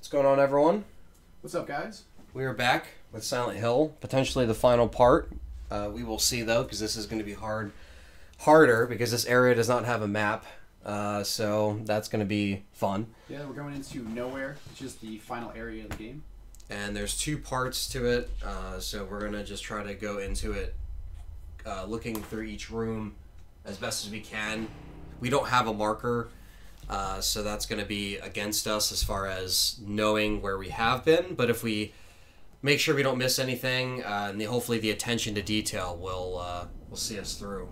What's going on, everyone? What's up, guys? We are back with Silent Hill, potentially the final part. We will see, though, because this is going to be harder because this area does not have a map. So that's going to be fun. Yeah, we're going into Nowhere, which is the final area of the game. And there's two parts to it, so we're going to just try to go into it looking through each room as best as we can. We don't have a marker, so that's going to be against us as far as knowing where we have been. But if we make sure we don't miss anything, and hopefully the attention to detail will see us through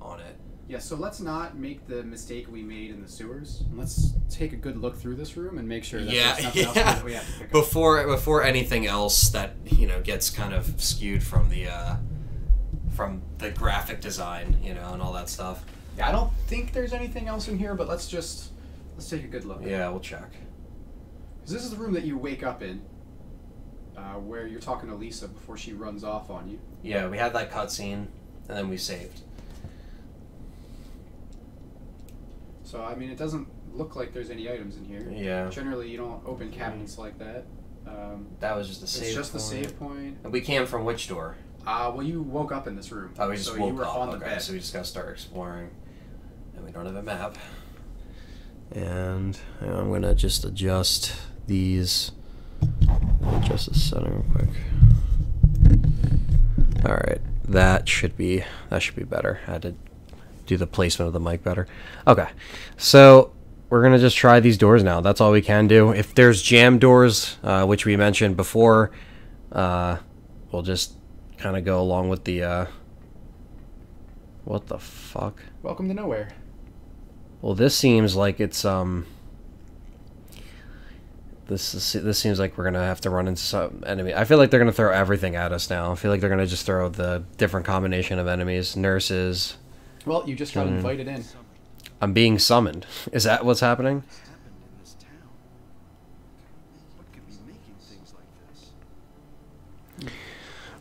on it. Yeah, so let's not make the mistake we made in the sewers. Let's take a good look through this room and make sure that there's nothing else that we have to pick up. Before anything else that gets kind of skewed from the graphic design, and all that stuff. Yeah, I don't think there's anything else in here, but let's take a good look. Yeah, we'll check. Because this is the room that you wake up in, where you're talking to Lisa before she runs off on you. Yeah, we had that cutscene, and then we saved. So, I mean, it doesn't look like there's any items in here. Yeah. Generally, you don't open cabinets like that. That was just a save point. It's just the save point. And we came from which door? Well, you woke up in this room. Oh, we just woke you were up. on the Okay, bed. so we just gotta start exploring. And we don't have a map. And I'm gonna just adjust these. Adjust the center real quick. Alright, that should be better. I had to do the placement of the mic better. Okay, so we're gonna just try these doors now. That's all we can do. If there's jam doors, which we mentioned before, we'll just kind of go along with the what the fuck? Welcome to Nowhere. Well, this seems like it's this seems like we're gonna have to run into some enemy. I feel like they're gonna throw everything at us now. I feel like they're gonna just throw the different combination of enemies, nurses. Well, you just got invited in. I'm being summoned. Is that what's happening?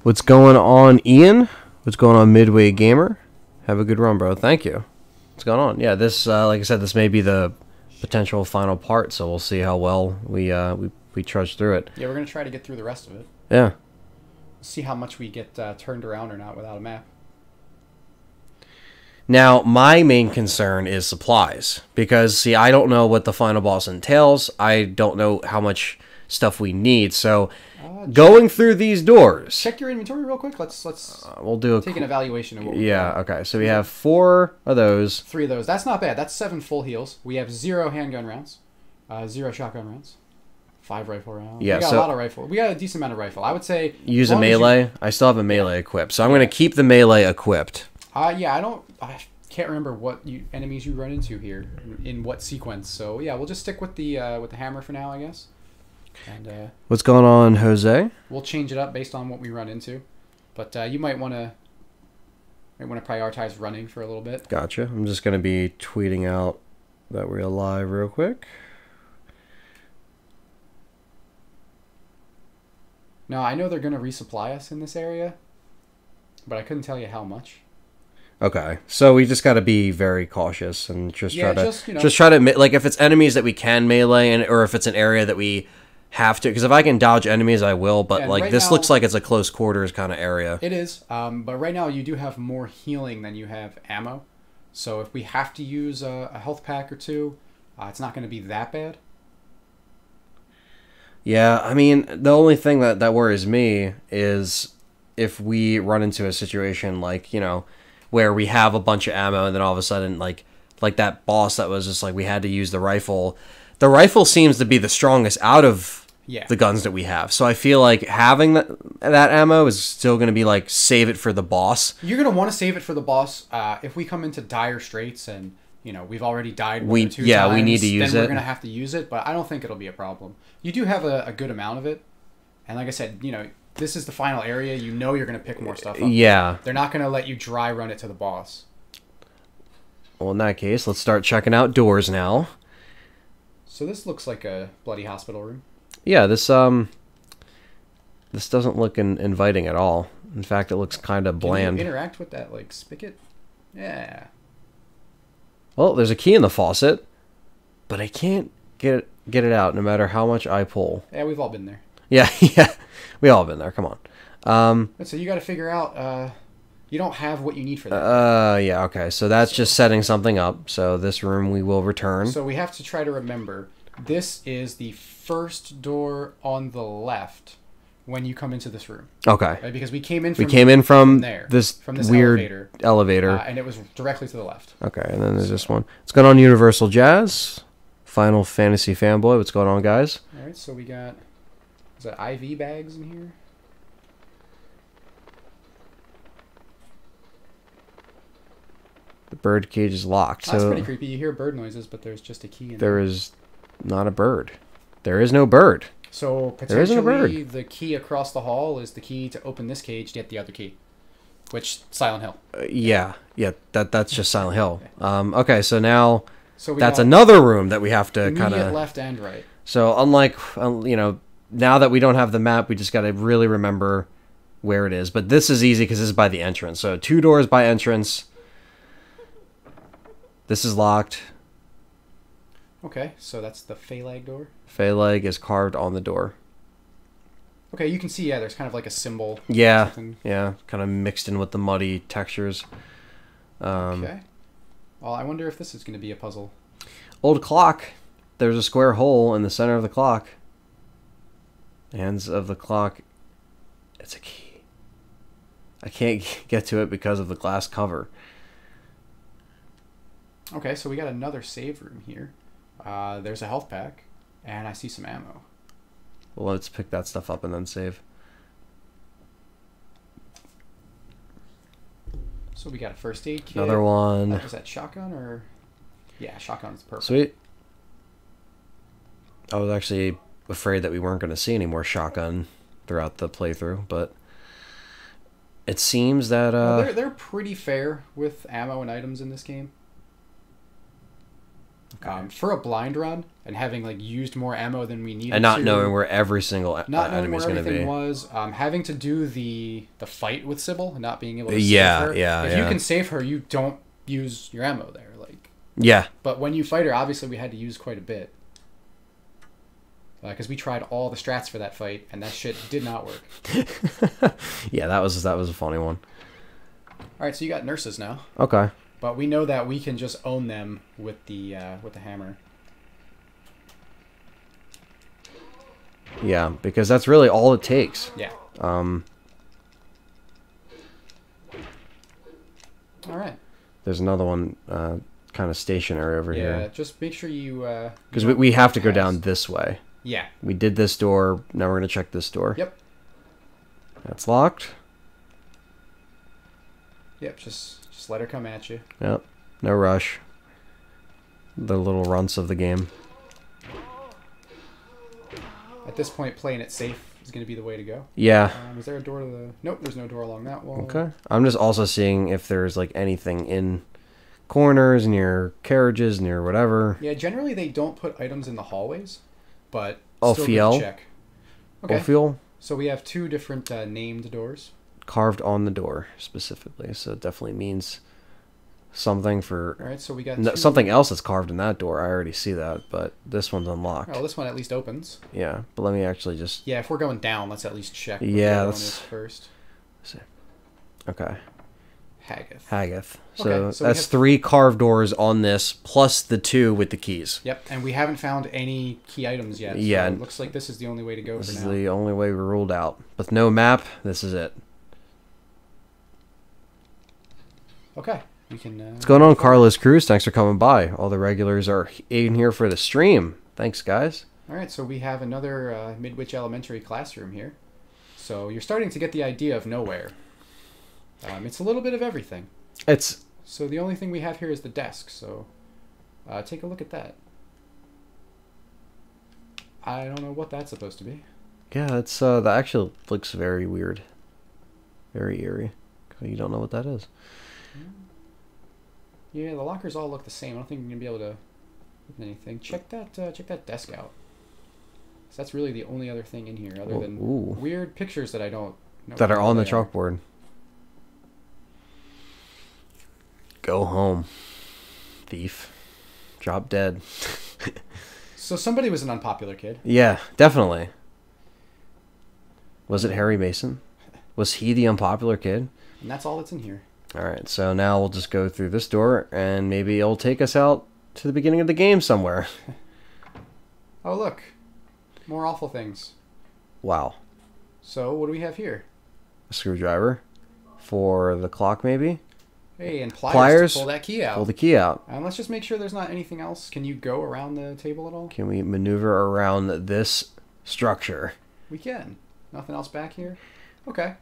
What's going on, Ian? What's going on, Midway Gamer? Have a good run, bro. Thank you. What's going on? Yeah, this, like I said, this may be the potential final part, so we'll see how well we trudge through it. Yeah, we're gonna try to get through the rest of it. Yeah. See how much we get turned around or not without a map. Now, my main concern is supplies, because, see, I don't know what the final boss entails. I don't know how much stuff we need, so going through these doors... Check your inventory real quick. Let's we'll do take an evaluation of what we got. Okay, so we have 4 of those. 3 of those. That's not bad. That's 7 full heals. We have 0 handgun rounds, 0 shotgun rounds, 5 rifle rounds. Yeah, we got a lot of rifle. We got a decent amount of rifle. I would say... Use a melee. I still have a melee equipped, so I'm going to keep the melee equipped. Yeah, I can't remember what enemies you run into here in what sequence. So yeah, we'll just stick with the hammer for now, I guess. And what's going on, Jose? We'll change it up based on what we run into, but you might want to prioritize running for a little bit. Gotcha. I'm just going to be tweeting out that we're alive real quick. Now I know they're going to resupply us in this area, but I couldn't tell you how much. Okay, so we just got to be very cautious and just try to just try to, like, if it's enemies that we can melee, or if it's an area that we have to, because if I can dodge enemies, I will. But yeah, like right this now, looks like it's a close quarters kind of area. It is, but right now you do have more healing than you have ammo. So if we have to use a health pack or 2, it's not going to be that bad. Yeah, I mean, the only thing that worries me is if we run into a situation like, where we have a bunch of ammo and then all of a sudden, like that boss that was just like we had to use the rifle. The rifle seems to be the strongest out of the guns that we have. So I feel like having that ammo is still going to be like save it for the boss. You're going to want to save it for the boss. If we come into dire straits and, we've already died 1 or 2 times, we need to use then we're going to have to use it. But I don't think it'll be a problem. You do have a good amount of it. And like I said, this is the final area. You're going to pick more stuff up. Yeah. They're not going to let you dry run it to the boss. Well, in that case, let's start checking out doors now. So this looks like a bloody hospital room. Yeah, this doesn't look inviting at all. In fact, it looks kind of bland. Can you interact with that, like, spigot? Yeah. Well, there's a key in the faucet, but I can't get it out, no matter how much I pull. Yeah, we've all been there. Yeah, yeah, we all been there. Come on. So you got to figure out. You don't have what you need for that. Yeah, okay. So that's just setting something up. So this room we will return. So we have to try to remember. This is the first door on the left when you come into this room. Okay. Right? Because we came in from there, this from this weird elevator. and it was directly to the left. Okay, and then there's this one. What's going on, Universal Jazz? Final Fantasy fanboy. What's going on, guys? All right, so we got is that IV bags in here? The bird cage is locked. That's so pretty creepy. You hear bird noises, but there's just a key in there is not a bird. There is no bird. So There isn't a potentially bird. the key across the hall is the key to open this cage to get the other key, which Silent Hill. Yeah. That's just Silent Hill. Okay, so now So we that's got another room that we have to kind immediate of. left and right. So unlike now that we don't have the map, we just got to really remember where it is. But this is easy because this is by the entrance. So 2 doors by entrance. This is locked. Okay, so that's the Phalag door. Phalag is carved on the door. Okay, you can see, yeah, there's kind of like a symbol. Yeah, Something. yeah, kind of mixed in with the muddy textures. Okay. Well, I wonder if this is going to be a puzzle. Old clock. There's a square hole in the center of the clock. The hands of the clock. It's a key. I can't get to it because of the glass cover. Okay, so we got another save room here. There's a health pack, and I see some ammo. Well, let's pick that stuff up and then save. So we got a first aid kit. Another one. Is that shotgun or? Yeah, shotgun's perfect. Sweet. I was actually afraid that we weren't going to see any more shotgun throughout the playthrough, but it seems that Well, they're pretty fair with ammo and items in this game. For a blind run and having like used more ammo than we needed, and not to, knowing where every single not knowing enemy where is going to everything be. was, having to do the fight with Sybil and not being able to Yeah, save her. yeah, If yeah. you can save her, you don't use your ammo there. Like, Yeah. but when you fight her, obviously we had to use quite a bit. Because we tried all the strats for that fight, and that shit did not work. Yeah, that was a funny one. All right, so you got nurses now, Okay. but we know that we can just own them with the hammer. Yeah, because that's really all it takes. Yeah. Um, All right. there's another one kind of stationary over Yeah, here. just make sure you. Because you we don't have to go pass. down this way. Yeah. We did this door. Now we're going to check this door. Yep. That's locked. Yep. Just let her come at you. Yep. No rush. The little runts of the game. At this point, playing it safe is going to be the way to go. Yeah. Is there a door to the? Nope. There's no door along that wall. Okay. I'm just also seeing if there's like anything in corners, near carriages, near whatever. Yeah. Generally, they don't put items in the hallways, but Oh, still good Fiel? to check. Okay. Fuel So we have 2 different named doors. carved on the door specifically, so it definitely means something for All right. So we got no, 2 something else that's carved in that door. I already see that, but this one's unlocked. Well, this one at least opens. Yeah, but let me actually just Yeah. If we're going down, let's at least check. what Yeah, the other one let's- is first. okay. Haggith. Haggith. So, Okay, so we that's have- 3 carved doors on this, plus the 2 with the keys. Yep, and we haven't found any key items yet. Yeah. So it looks like this is the only way to go This for is now. the only way we ruled out. With no map, this is it. Okay, we can. What's going on, Carlos Cruz? Thanks for coming by. All the regulars are in here for the stream. Thanks, guys. All right, so we have another Midwich Elementary classroom here. So you're starting to get the idea of nowhere. It's a little bit of everything. It's So the only thing we have here is the desk. So take a look at that. I don't know what that's supposed to be. yeah, it's that actually looks very weird, very eerie. You don't know what that is. Yeah, the lockers all look the same. I don't think you're gonna be able to open anything. Check that desk out. So that's really the only other thing in here, other than Ooh. weird pictures that I don't know. That are what on the they are. chalkboard. Go home, thief. Drop dead. So somebody was an unpopular kid. Yeah, definitely. Was it Harry Mason? Was he the unpopular kid? And that's all that's in here. All right, so now we'll just go through this door, and maybe it'll take us out to the beginning of the game somewhere. Oh, look. More awful things. Wow. So, what do we have here? A screwdriver for the clock, maybe? Hey, and pliers to pull that key out. Pull the key out. And let's just make sure there's not anything else. Can you go around the table at all? Can we maneuver around this structure? We can. Nothing else back here? Okay.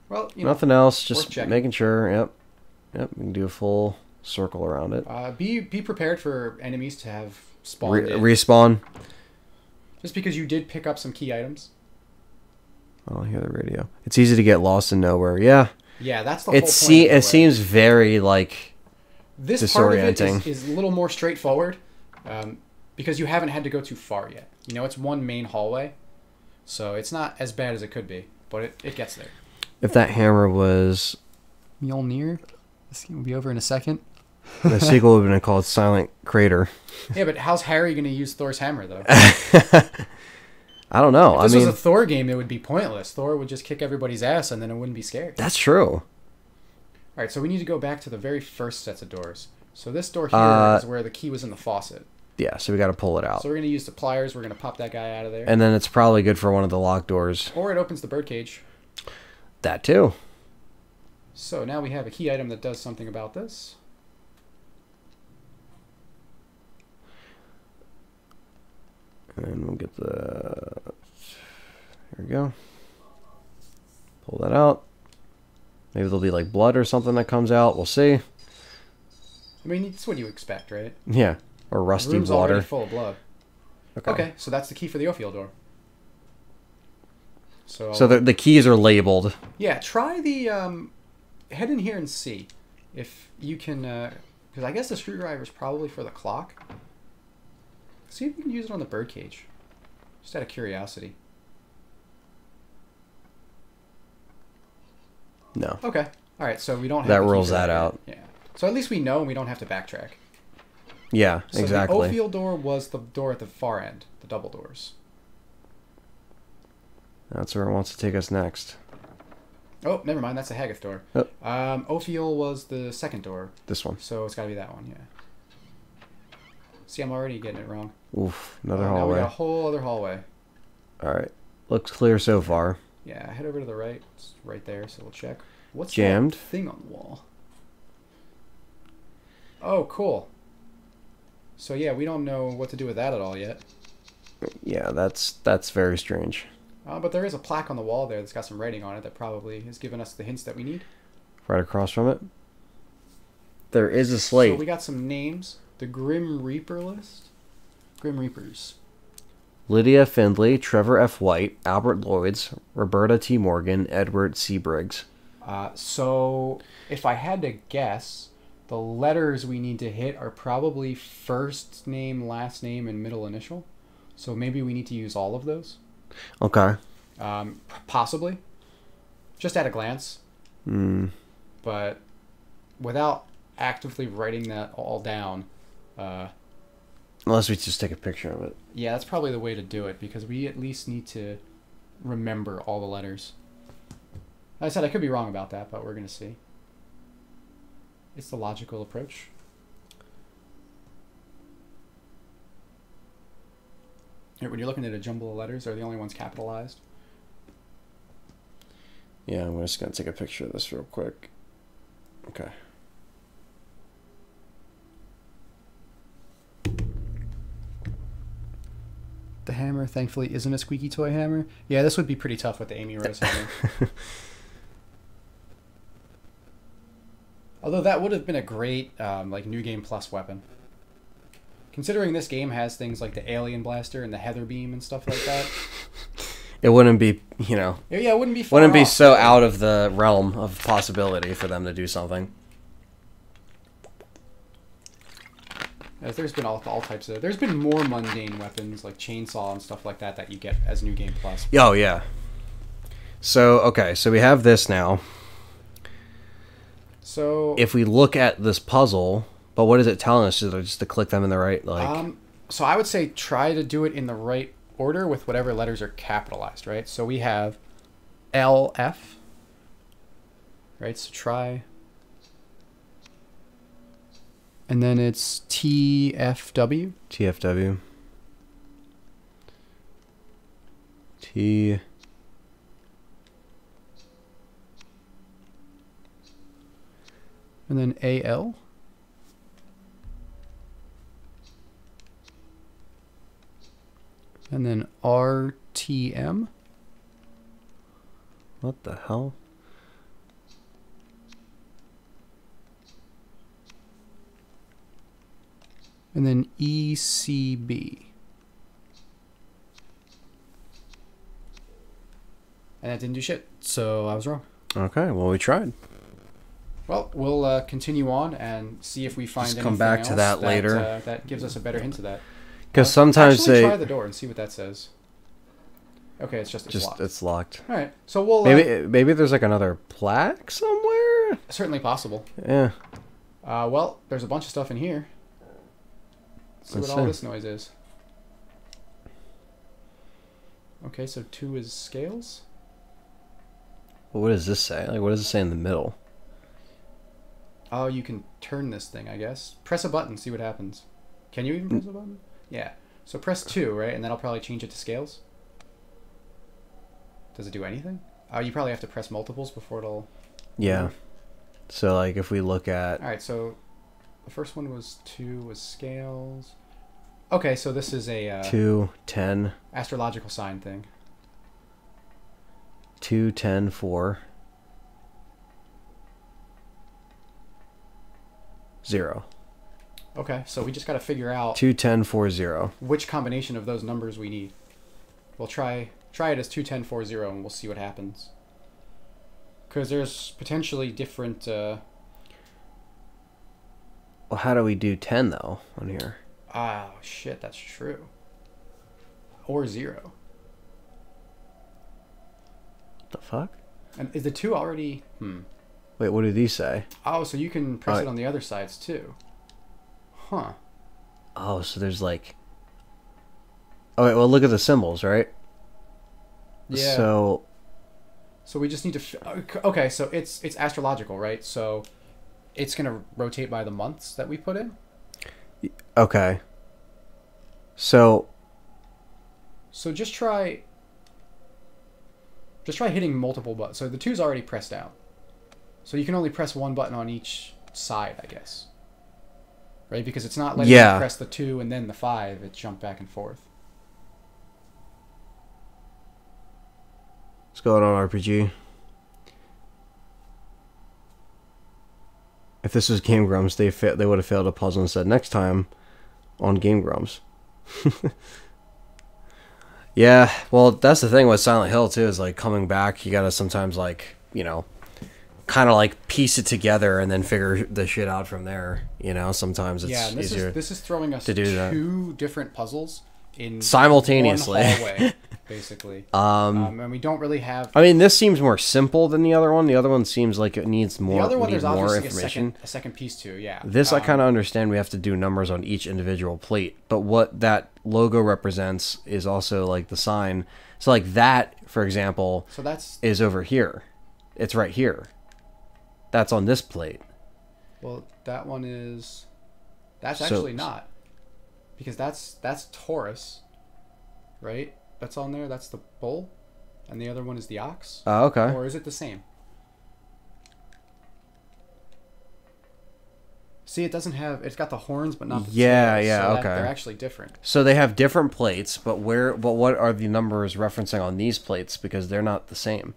Well, Nothing else, worth just checking. making sure. Yep. Yep, we can do a full circle around it. Be prepared for enemies to have spawned in. Respawn. Just because you did pick up some key items. Oh, I hear the radio. It's easy to get lost in nowhere. Yeah. Yeah, that's the whole point. It seems very, like, this part of it disorienting. is a little more straightforward because you haven't had to go too far yet. You know, it's one main hallway, so it's not as bad as it could be, but it gets there. If that hammer was... Mjolnir? This game will be over in a second. The sequel would have been called Silent Crater. Yeah, but how's Harry going to use Thor's hammer, though? I don't know. If this was a Thor game, it would be pointless. Thor would just kick everybody's ass, and then it wouldn't be scary. That's true. All right, so we need to go back to the very first sets of doors. So this door here is where the key was in the faucet. Yeah, so we got to pull it out. So we're going to use the pliers. We're going to pop that guy out of there. And then it's probably good for one of the locked doors. Or it opens the birdcage. That too. So now we have a key item that does something about this. And we'll get the... Here we go. Pull that out. Maybe there'll be like blood or something that comes out. We'll see. I mean, it's what you expect, right? Yeah. Or rusty The room's water. already full of blood. Okay, so that's the key for the Ophiel door. So the keys are labeled. Yeah, try the... head in here and see if you can... Because I guess the screwdriver is probably for the clock. See if you can use it on the birdcage. Just out of curiosity. No. Okay. All right, so we don't have That the key rules for that yet. out. Yeah. So at least we know and we don't have to backtrack. Yeah, So exactly. the Ophiel door was the door at the far end, the double doors. That's where it wants to take us next. Oh, never mind. That's the Haggith door. Oh. Ophiel was the second door, This one. so it's got to be that one. Yeah. See, I'm already getting it wrong. Oof, another Now we hallway. got a whole other hallway. All right. Looks clear so far. Yeah, head over to the right. It's right there, so we'll check. What's Jammed. that thing on the wall? Oh, cool. So yeah, we don't know what to do with that at all yet. Yeah, that's very strange. But there is a plaque on the wall there that's got some writing on it that probably has given us the hints that we need. Right across from it. There is a slate. So we got some names. The Grim Reaper list. Grim Reapers. Lydia Findlay, Trevor F. White, Albert Lloyds, Roberta T. Morgan, Edward C. Briggs. So if I had to guess, the letters we need to hit are probably first name, last name, and middle initial. So maybe we need to use all of those. Okay. Possibly. Just at a glance. But without actively writing that all down, Unless we just take a picture of it. yeah, that's probably the way to do it, because we at least need to remember all the letters. Like I said, I could be wrong about that, but we're going to see. It's the logical approach. When you're looking at a jumble of letters, are the only ones capitalized? Yeah, I'm just going to take a picture of this real quick. Okay. The hammer, thankfully, isn't a squeaky toy hammer. Yeah, this would be pretty tough with the Amy Rose hammer. Although that would have been a great, like, New Game Plus weapon. Considering this game has things like the Alien Blaster and the Heather Beam and stuff like that. It wouldn't be, you know... Yeah, it wouldn't be far Wouldn't be off. so out of the realm of possibility for them to do something. As there's been all types of... There's been more mundane weapons, like chainsaw and stuff like that, that you get as New Game Plus. Oh, yeah. So, okay, so we have this now. So... If we look at this puzzle... But what is it telling us? Just to click them in the right, like... So I would say try to do it in the right order with whatever letters are capitalized, right? So we have LF, right? So try. And then it's TFW. TFW. T. And then AL. And then RTM. What the hell? And then ECB. And that didn't do shit, so I was wrong. Okay, well, we tried. Well, we'll continue on and see if we find Just anything come back to else that later. that gives us a better hint of that. Because sometimes actually they... try the door and see what that says. Okay, it's locked. It's locked. All right, so we'll... Maybe there's like another plaque somewhere? certainly possible. Yeah. Well, there's a bunch of stuff in here. Let's see what all this noise is. Okay, so 2 is scales. Well, what does this say? Like, what does it say in the middle? Oh, you can turn this thing, I guess. Press a button, see what happens. Can you even press a button? Yeah. So press 2, right? And that'll probably change it to scales. Does it do anything? Oh, you probably have to press multiples before it'll... Yeah. move. So, like, if we look at... Alright, so the first one was 2 was scales. Okay, so this is a... 2, 10. Astrological sign thing. 2, 10, 4. 0. Okay, so we just got to figure out 2, 10, 4, 0. which combination of those numbers we need. We'll try it as 2, 10, 4, 0, and we'll see what happens. Because there's potentially different... Well, how do we do 10, though, on here? Ah, shit, that's true. Or 0. What the fuck? And is the 2 already... Wait, what do these say? Oh, so you can press it on the other sides, too. Huh. Oh, so there's like... Oh, wait, well, look at the symbols, right? Yeah. So we just need to... Okay, so it's astrological, right? So it's going to rotate by the months that we put in? okay. So just try hitting multiple buttons. So the 2's already pressed out. So you can only press one button on each side, I guess. Right? Because it's not letting you press the 2 and then the 5. It jumped back and forth. what's going on, RPG? If this was Game Grumps, they would have failed a puzzle and said next time on Game Grumps. Yeah, well, that's the thing with Silent Hill too, is like coming back, you gotta sometimes like, you know, kind of like piece it together and then figure the shit out from there. You know, sometimes it's easier. This is throwing us to do that. 2 different puzzles in simultaneously. one hallway, basically. And we don't really have. I mean, this seems more simple than the other one. The other one seems like it needs more. The other one, there's more obviously information. a second piece too. Yeah. This I kind of understand. We have to do numbers on each individual plate, but what that logo represents is also like the sign. So like that, for example, is over here. It's right here. That's on this plate. Well, that one is. That's actually not, because that's Taurus, right? That's on there. That's the bull, and the other one is the ox. Oh, okay. Or is it the same? See, it doesn't have. It's got the horns, but not the tails, so okay. They're actually different. So they have different plates, but what are the numbers referencing on these plates? Because they're not the same.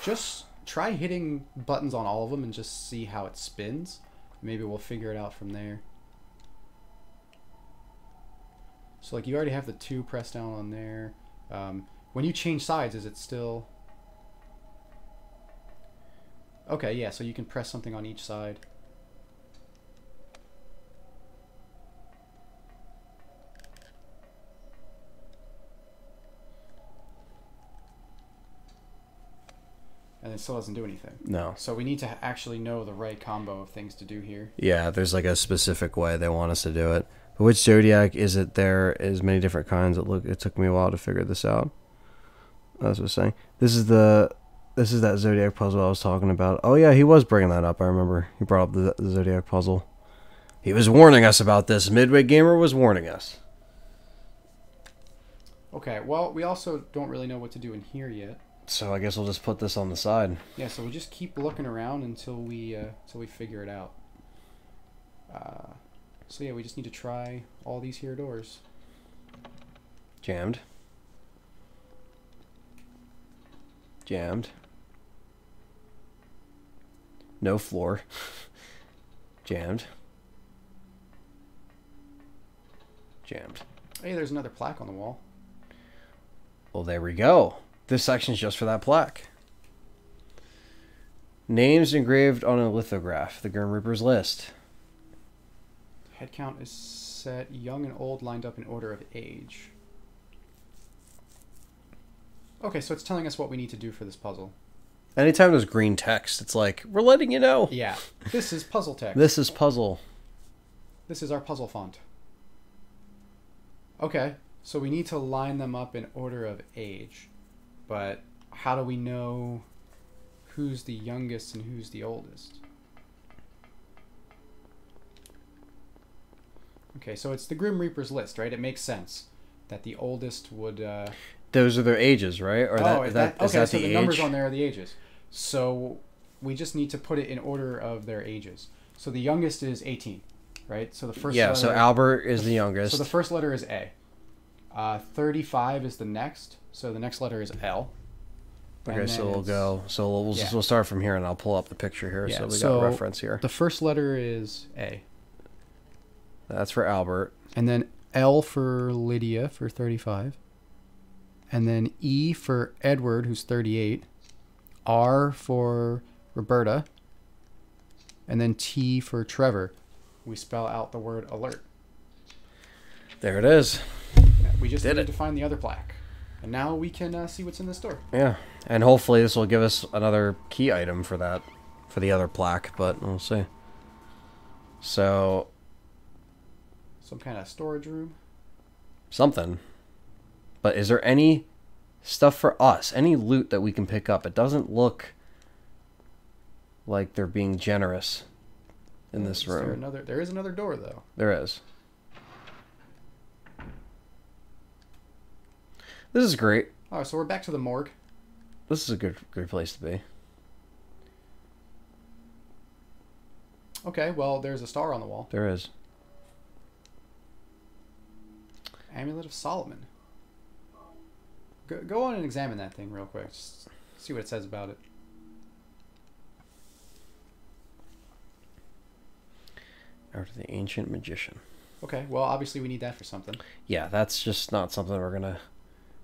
Just try hitting buttons on all of them and just see how it spins. Maybe we'll figure it out from there. So like you already have the 2 pressed down on there. When you change sides, is it still... Okay, yeah, so you can press something on each side. And it still doesn't do anything. No. So we need to actually know the right combo of things to do here. Yeah, there's like a specific way they want us to do it. But which zodiac is it? There is many different kinds. It took me a while to figure this out. As I was saying, this is that zodiac puzzle I was talking about. Oh yeah, he was bringing that up. I remember he brought up the zodiac puzzle. He was warning us about this. Midway Gamer was warning us. Okay, well, we also don't really know what to do in here yet. So I guess we'll just put this on the side. Yeah, so we'll just keep looking around until we figure it out. So yeah, we just need to try all these here doors. Jammed. Jammed. No floor. Jammed. Jammed. Hey, there's another plaque on the wall. Well, there we go. This section's just for that plaque. Names engraved on a lithograph. The Grim Reaper's list. Head count is set. Young and old lined up in order of age. Okay, so it's telling us what we need to do for this puzzle. Anytime there's green text, it's like, we're letting you know. Yeah. This is puzzle text. This is puzzle. This is our puzzle font. Okay, so we need to line them up in order of age. But how do we know who's the youngest and who's the oldest? Okay, so it's the Grim Reaper's list, right? It makes sense that the oldest would... Those are their ages, right? Or okay, is that so the the numbers age? on there are the ages. So we just need to put it in order of their ages. So the youngest is 18, right? So the first Yeah, letter, so Albert is the youngest. So the first letter is A. 35 is the next. So the next letter is L. Okay, so we'll go. So we'll start from here, and I'll pull up the picture here, Yeah, so we so got a reference here. The first letter is A. That's for Albert. And then L for Lydia for 35. And then E for Edward, who's 38. R for Roberta. And then T for Trevor. We spell out the word alert. There it is. We just needed to find the other plaque. And now we can see what's in this door. Yeah, and hopefully this will give us another key item for that, for the other plaque, but we'll see. So... some kind of storage room. Something. But is there any stuff for us? Any loot that we can pick up? It doesn't look like they're being generous in this room. There is another door, though. There is. This is great. Oh, so we're back to the morgue. This is a good place to be. Okay, well, there's a star on the wall. There is. Amulet of Solomon. Go on and examine that thing real quick. Just see what it says about it. After the Ancient Magician. Okay, well, obviously we need that for something. Yeah, that's just not something we're gonna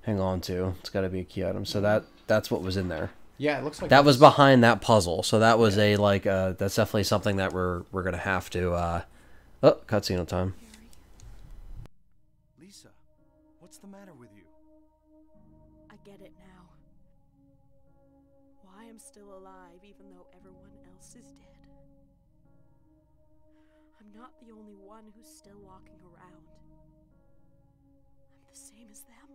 hang on to. It's got to be a key item. So that's what was in there. Yeah, it looks like that was behind that puzzle. So that was that's definitely something that we're gonna have to. Oh, cutscene time. Lisa, what's the matter with you? I get it now. Why I'm still alive even though everyone else is dead. I'm not the only one who's still walking around. I'm the same as them.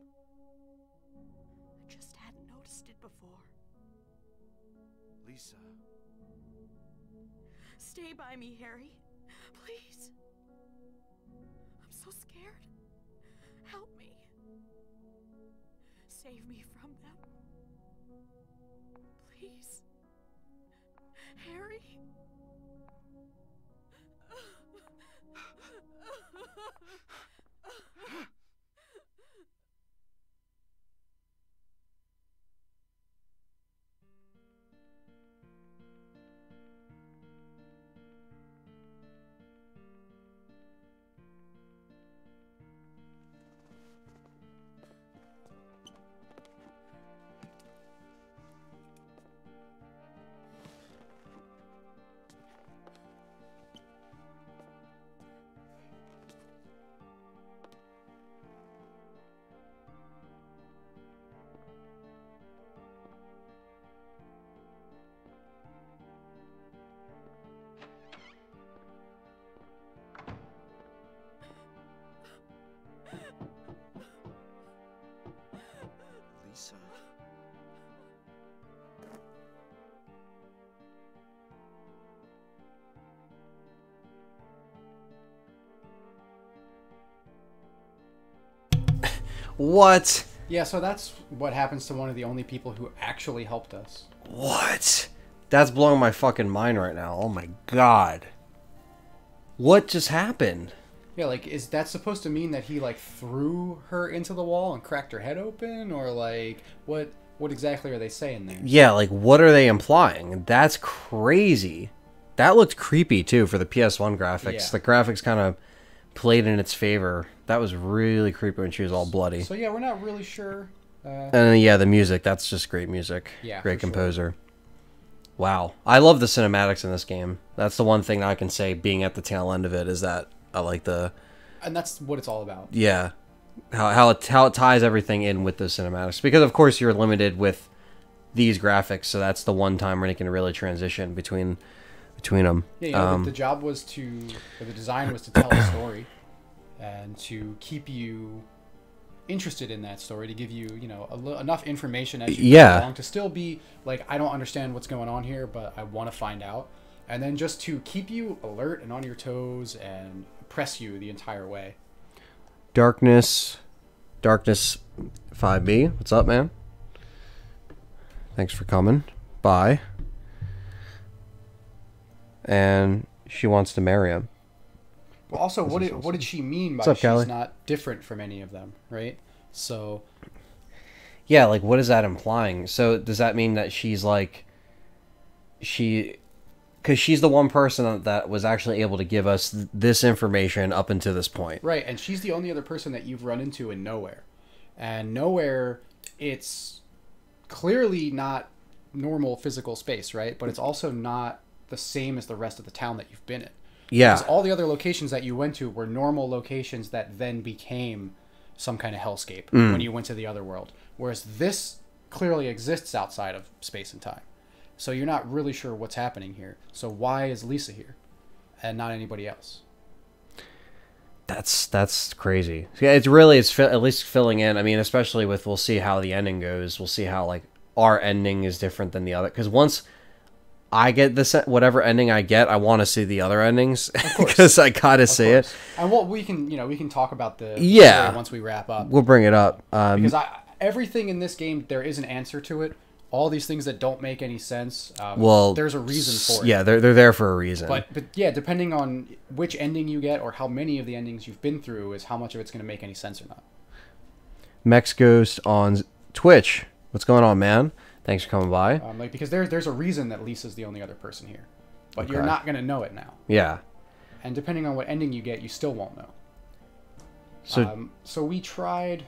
I just hadn't noticed it before. Lisa. Stay by me, Harry. Please. I'm so scared. Help me. Save me from them. Please. Harry? What? Yeah, so that's what happens to one of the only people who actually helped us. What? That's blowing my fucking mind right now. Oh my god. What just happened? Yeah, like, is that supposed to mean that he, like, threw her into the wall and cracked her head open? Or, like, what exactly are they saying there? Yeah, like, what are they implying? That's crazy. That looked creepy, too, for the PS1 graphics. Yeah. The graphics kind of played in its favor. That was really creepy when she was all bloody. So, yeah, we're not really sure. And then, yeah, the music. That's just great music. Yeah, Great for sure. composer. Wow. I love the cinematics in this game. That's the one thing I can say, being at the tail end of it, is that I like the... And that's what it's all about. Yeah. How it ties everything in with the cinematics. Because, of course, you're limited with these graphics, so that's the one time where you can really transition between them. Yeah, you know, the job was the design was to tell a story and to keep you interested in that story, to give you, you know, enough information as you go along to still be like, I don't understand what's going on here, but I want to find out. And then just to keep you alert and on your toes and press you the entire way. Darkness 5B. What's up, man? Thanks for coming. Bye. And she wants to marry him. Well, also, what did she mean by What's up, she's Callie? not different from any of them, right? So, Yeah, like, what is that implying? So, does that mean that she's, like... Because she's the one person that was actually able to give us this information up until this point. right, and she's the only other person that you've run into in Nowhere. And Nowhere, it's clearly not normal physical space, right? But it's also not the same as the rest of the town that you've been in. Yeah. Because all the other locations that you went to were normal locations that then became some kind of hellscape when you went to the other world. Whereas this clearly exists outside of space and time. So you're not really sure what's happening here. So why is Lisa here and not anybody else? That's crazy. Yeah, it's at least filling in. I mean, especially with, we'll see how the ending goes. We'll see how, like, our ending is different than the other. Because once I get this, whatever ending I get, I want to see the other endings. Because I gotta see it. And what we can talk about the Yeah. story once we wrap up. We'll bring it up. Because everything in this game, there is an answer to it. All these things that don't make any sense, well, there's a reason for it. Yeah, they're there for a reason. But yeah, depending on which ending you get or how many of the endings you've been through is how much of it's going to make any sense or not. Mex Ghost on Twitch. What's going on, man? Thanks for coming by. Like, because there's a reason that Lisa's the only other person here, but you're Okay. not going to know it now. Yeah. And depending on what ending you get, you still won't know. So So we tried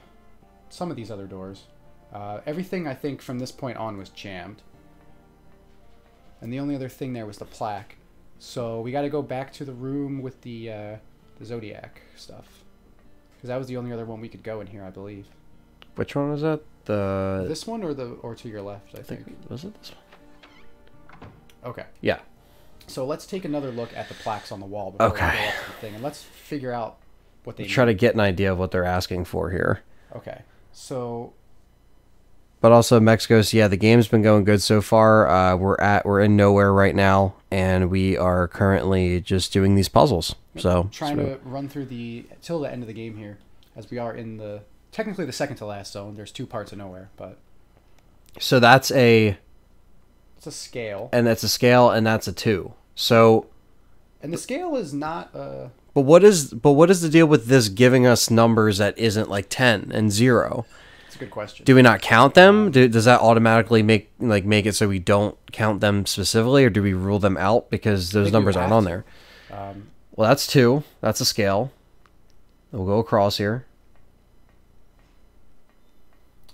some of these other doors. Everything, I think, from this point on was jammed. And the only other thing there was the plaque. So we got to go back to the room with the Zodiac stuff. Because that was the only other one we could go in here, I believe. which one was that? The This one or to your left, I think. was it this one? Okay. Yeah. So let's take another look at the plaques on the wall before Okay. we go up to the thing. And let's figure out what they Try to mean. get an idea of what they're asking for here. Okay. So But also Mexico's, yeah, the game's been going good so far. We're in Nowhere right now, and we are currently just doing these puzzles. So trying to run through till the end of the game here, as we are in technically the second to last zone. There's 2 parts of Nowhere, but so that's it's a scale, and that's a scale, and that's a 2. So, and the scale is not but what is the deal with this giving us numbers that isn't like 10 and 0? It's a good question. Do we not count them? Does that automatically make it so we don't count them specifically, or do we rule them out because those think we numbers aren't have on to. there? Well, that's 2. That's a scale. We'll go across here.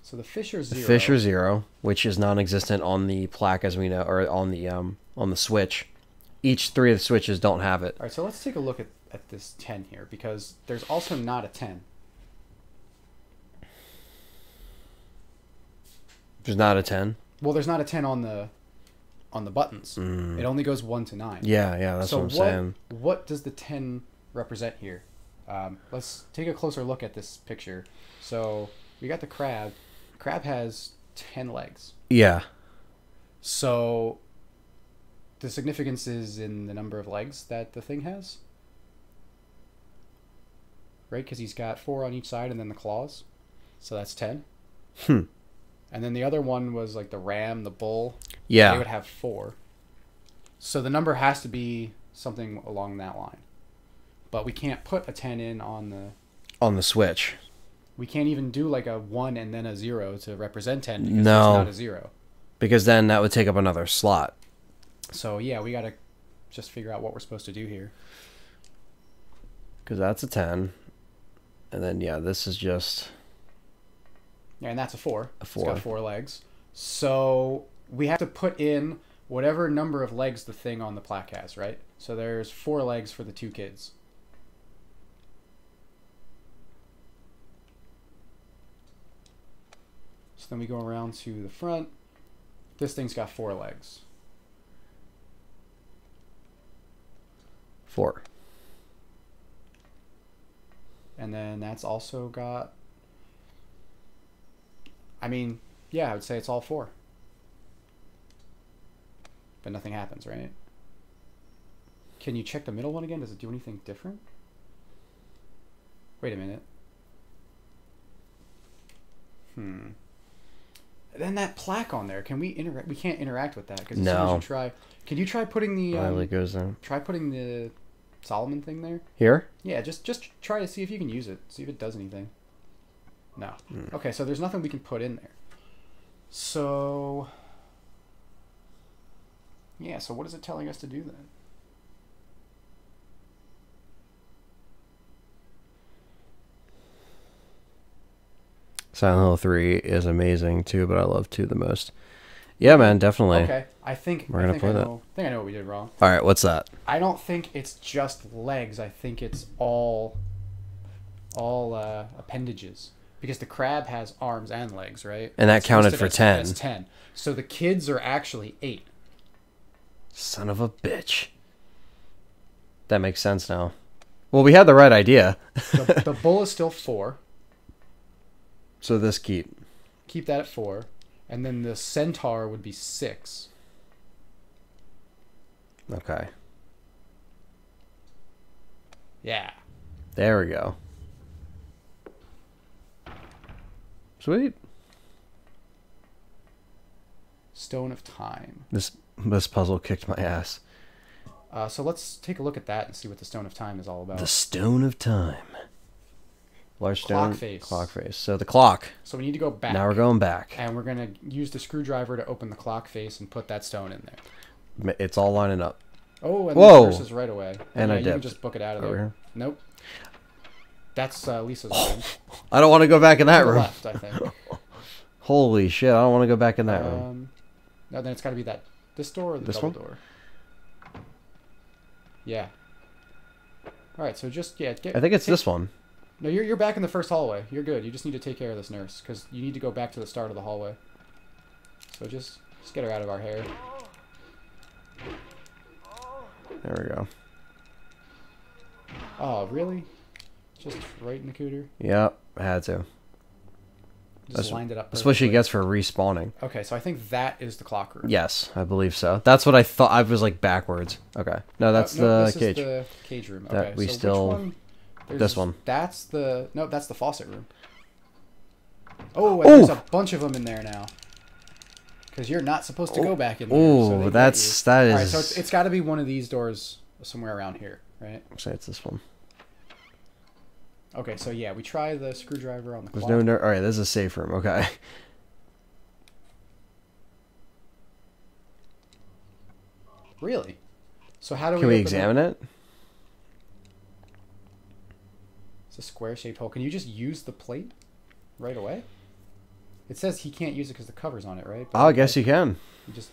So the fish are 0. The fish are 0, which is non-existent on the plaque, as we know, or on the switch. Each 3 of the switches don't have it. All right, so let's take a look at this 10 here, because there's also not a 10. There's not a 10. Well, there's not a 10 on the buttons. It only goes 1 to 9. Yeah, that's so what I'm saying. What does the 10 represent here? Let's take a closer look at this picture. So we got the crab. Crab has 10 legs. Yeah. So the significance is in the number of legs that the thing has, right? Because he's got 4 on each side and then the claws. So that's 10. Hmm. And then the other one was like the ram, the bull. Yeah. They would have 4. So the number has to be something along that line. But we can't put a 10 in on On the Switch. We can't even do like a 1 and then a 0 to represent 10 because No. there's not a 0. Because then that would take up another slot. So yeah, we got to just figure out what we're supposed to do here. Because that's a 10. And then, yeah, this is just... Yeah, and that's a 4. A 4. It's got 4 legs. So we have to put in whatever number of legs the thing on the plaque has, right? So there's 4 legs for the 2 kids. So then we go around to the front. This thing's got 4 legs. 4. And then that's also got... I mean, yeah, I would say it's all 4. But nothing happens, right? Can you check the middle one again? Does it do anything different? Wait a minute. Then that plaque on there, can we interact? We can't interact with that because as soon as you try... Can you try putting the... It goes there. Try putting the Solomon thing there? Here? Yeah, just try to see if you can use it. See if it does anything. No. Okay, so there's nothing we can put in there. So... Yeah, so what is it telling us to do then? Silent Hill 3 is amazing too, but I love 2 the most. Yeah, man, definitely. Okay, I think We're gonna play that. I think I know what we did wrong. All right, what's that? I don't think it's just legs. I think it's all appendages. Because the crab has arms and legs, right? And that It's counted listed for as 10. 10. So the kids are actually 8. Son of a bitch. That makes sense now. Well, we had the right idea. The bull is still 4. So this keep Keep that at 4. And then the centaur would be 6. Okay. Yeah. There we go. Sweet. Stone of Time. This puzzle kicked my ass. So let's take a look at that and see what the Stone of Time is all about. The Stone of Time. Large stone. Clock face. Clock face. So the clock. So we need to go back. Now we're going back. And we're going to use the screwdriver to open the clock face and put that stone in there. It's all lining up. Oh, and Whoa. the nurse is right away. And yeah, I you can dipped. just book it out of Over there. here? Nope. That's Lisa's room. I don't want to go back in that To the room. left, I think. Holy shit! I don't want to go back in that room. No, then it's got to be this door or the This double one? door. Yeah. All right, so just I think it's this one. No, you're back in the first hallway. You're good. You just need to take care of this nurse because you need to go back to the start of the hallway. So just get her out of our hair. There we go. Oh, really? Just right in the cooter? Yep, I had to. Just lined it up. That's what she perfectly. gets for respawning. Okay, so I think that is the clock room. Yes, I believe so. That's what I thought. I was like backwards. Okay. No, that's No, the this cage. Is the cage room. That Okay, we so still- which one? this one. That's the that's the faucet room. Oh, and there's a bunch of them in there now. Because you're not supposed to go back in there. Ooh, so they that get you. is. All right, so it's got to be one of these doors somewhere around here, right? Say it's this one. Okay, so yeah, we try the screwdriver on the There's clock. no. All right, this is a safe room. Okay. Really? So how do Can we open examine it? It's a square-shaped hole. Can you just use the plate right away? It says he can't use it because the cover's on it, right? But Oh, I guess you can. you just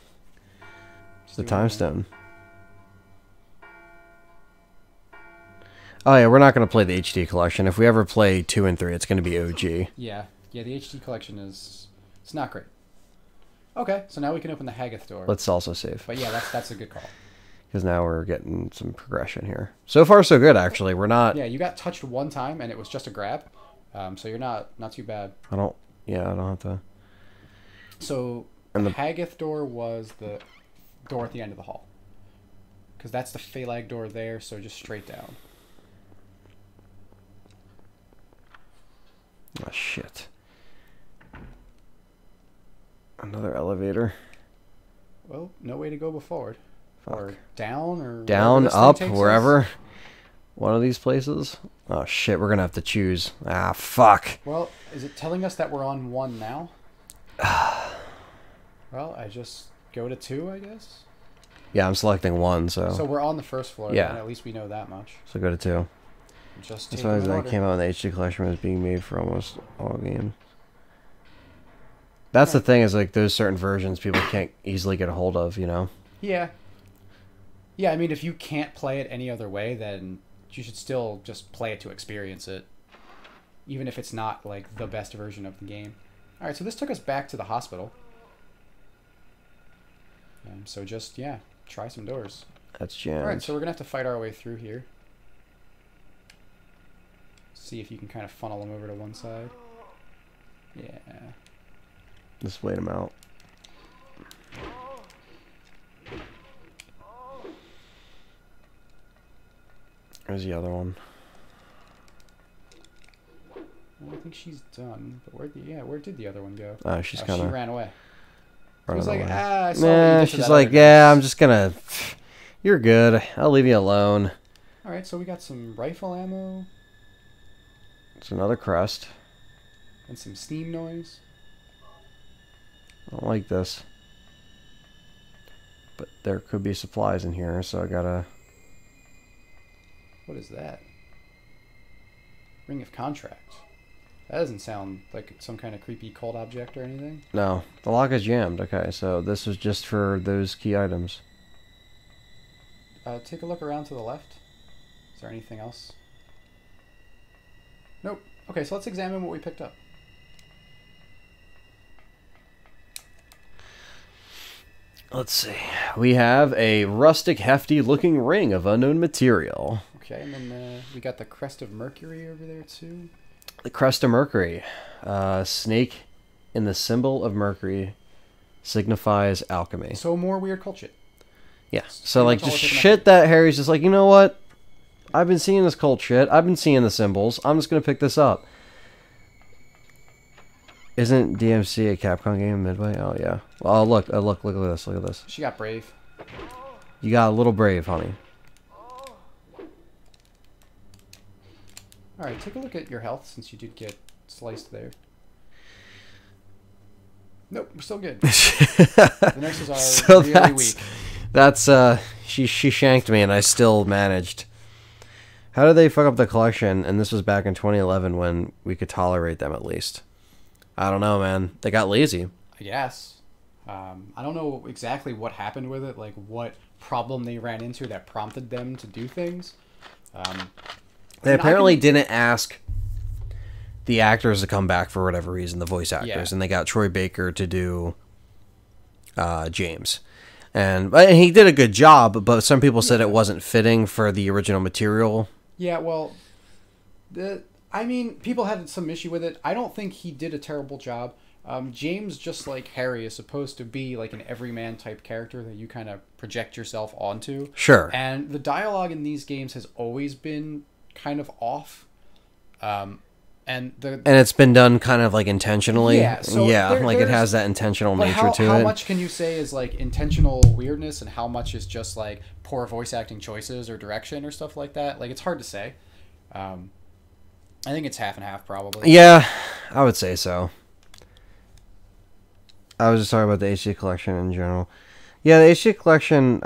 The do it time anyway. stone. Oh yeah, we're not gonna play the HD collection. If we ever play 2 and 3, it's gonna be OG. Yeah, the HD collection it's not great. Okay, so now we can open the Haggith door. Let's also save, But yeah, that's a good call. because now we're getting some progression here. So far, so good. Actually, we're not. Yeah, you got touched one time and it was just a grab, so you're not too bad. I don't. Yeah, I don't have to. So And the the- Haggith door was the door at the end of the hall, because that's the Phalag door there. So just straight down. Oh shit. elevator. Well, no way to go but forward. Fuck. Or down, or Down, wherever this thing up, takes us. wherever. One of these places. Oh shit, we're gonna have to choose. Ah, fuck. Well, is it telling us that we're on 1 now? Well, I just go to 2, I guess. Yeah, I'm selecting 1, so. So we're on the first floor. Yeah. And at least we know that much. So go to 2. Just As take far as an that order. came out when the HD collection was being made for almost all games. That's the thing, is like those certain versions people can't easily get a hold of, you know? Yeah. Yeah, I mean, if you can't play it any other way, then you should still just play it to experience it. Even if it's not, like, the best version of the game. Alright, so this took us back to the hospital. So just, yeah, try some doors. That's jammed. Alright, so we're going to have to fight our way through here. See if you can kind of funnel them over to one side. Yeah. Just wait them out. There's the other one. Well, I think she's done. But where did the other one go? She's She kind of ran away. She running was like, away. I saw what you Nah, did to she's that like, other yeah, nurse." I'm just gonna. You're good. I'll leave you alone. Alright, so we got some rifle ammo It's another crest. and some steam noise. I don't like this. But there could be supplies in here, so I gotta. What is that? Ring of Contract. That doesn't sound like some kind of creepy cult object or anything. No, the lock is jammed. Okay, so this was just for those key items. Take a look around to the left. Is there anything else? Nope. Okay, so let's examine what we picked up. Let's see. We have a rustic, hefty-looking ring of unknown material. Okay, and then we got the Crest of Mercury over there too. The crest of Mercury. Snake in the symbol of Mercury signifies alchemy. So more weird cult shit. Yeah. So, like, pretty much all just we're picking up. shit that Harry's just like, you know what? I've been seeing this cult shit. I've been seeing the symbols. I'm just going to pick this up. Isn't DMC a Capcom game, Midway? Oh, yeah. Oh, look at this. Look at this. She got brave. You got a little brave, honey. Alright, take a look at your health since you did get sliced there. Nope, we're still good. The nurses are So really weak. That's, she shanked me and I still managed. How did they fuck up the collection? And this was back in 2011 when we could tolerate them at least. I don't know, man. They got lazy. I guess. I don't know exactly what happened with it, like what problem they ran into that prompted them to do things. They apparently didn't ask the actors to come back for whatever reason, the voice actors, Yeah. and they got Troy Baker to do James. But he did a good job, but some people said it wasn't fitting for the original material. Yeah, well, I mean, people had some issue with it. I don't think he did a terrible job. James, just like Harry, is supposed to be like an everyman type character that you kind of project yourself onto. Sure. And the dialogue in these games has always been kind of off. And it's been done kind of like intentionally. Yeah, so like it there's- has that intentional But nature to how it. much can you say is like intentional weirdness and how much is just like poor voice acting choices or direction or stuff like that? Like, it's hard to say. I think it's half and half probably. Yeah, I would say so. I was just talking about the HD collection in general. Yeah, the HD collection,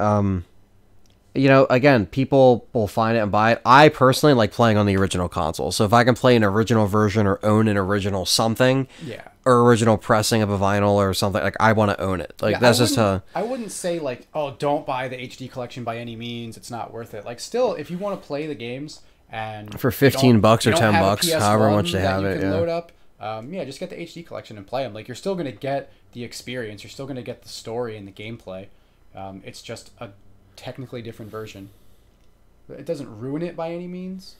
you know, again, people will find it and buy it. I personally like playing on the original console. So if I can play an original version or own an original something, Yeah. or original pressing of a vinyl or something, like I want to own it. Like Yeah, that's just a... I wouldn't say like, oh, don't buy the HD collection by any means. It's not worth it. Like, still, if you want to play the games and For you $15 don't- or you don't have a $10, however PS1 much they that have you it, can yeah. load up. Yeah, just get the HD collection and play them. Like, you're still gonna get the experience. You're still gonna get the story and the gameplay. It's just a technically different version. It doesn't ruin it by any means.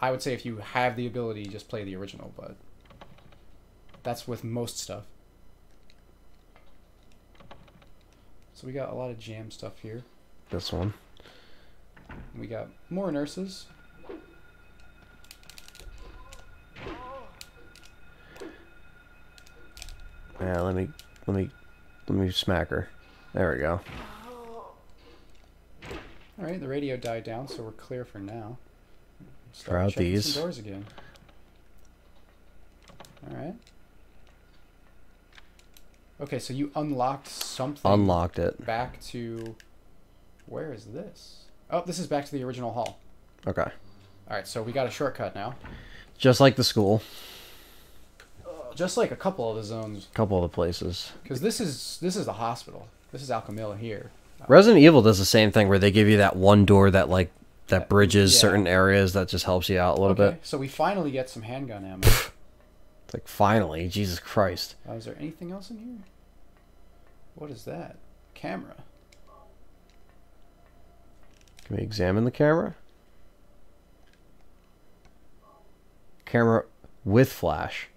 I would say if you have the ability, just play the original, but that's with most stuff. So we got a lot of jam stuff here. This one. We got more nurses. Yeah, let me Let me smack her. There we go. Alright, the radio died down, so we're clear for now. Try out checking these. some doors again. Alright. Okay, so you unlocked something. Unlocked it. Back to... Where is this? Oh, this is back to the original hall. Okay. Alright, so we got a shortcut now. Just like the school. Just like a couple of the zones. A couple of the places. Because this is the hospital. This is Alchemilla here. Resident Evil does the same thing where they give you that one door that like that bridges Yeah. certain areas that just helps you out a little bit. So we finally get some handgun ammo. It's like finally, Jesus Christ. Is there anything else in here? What is that? Camera. Can we examine the camera? Camera with flash.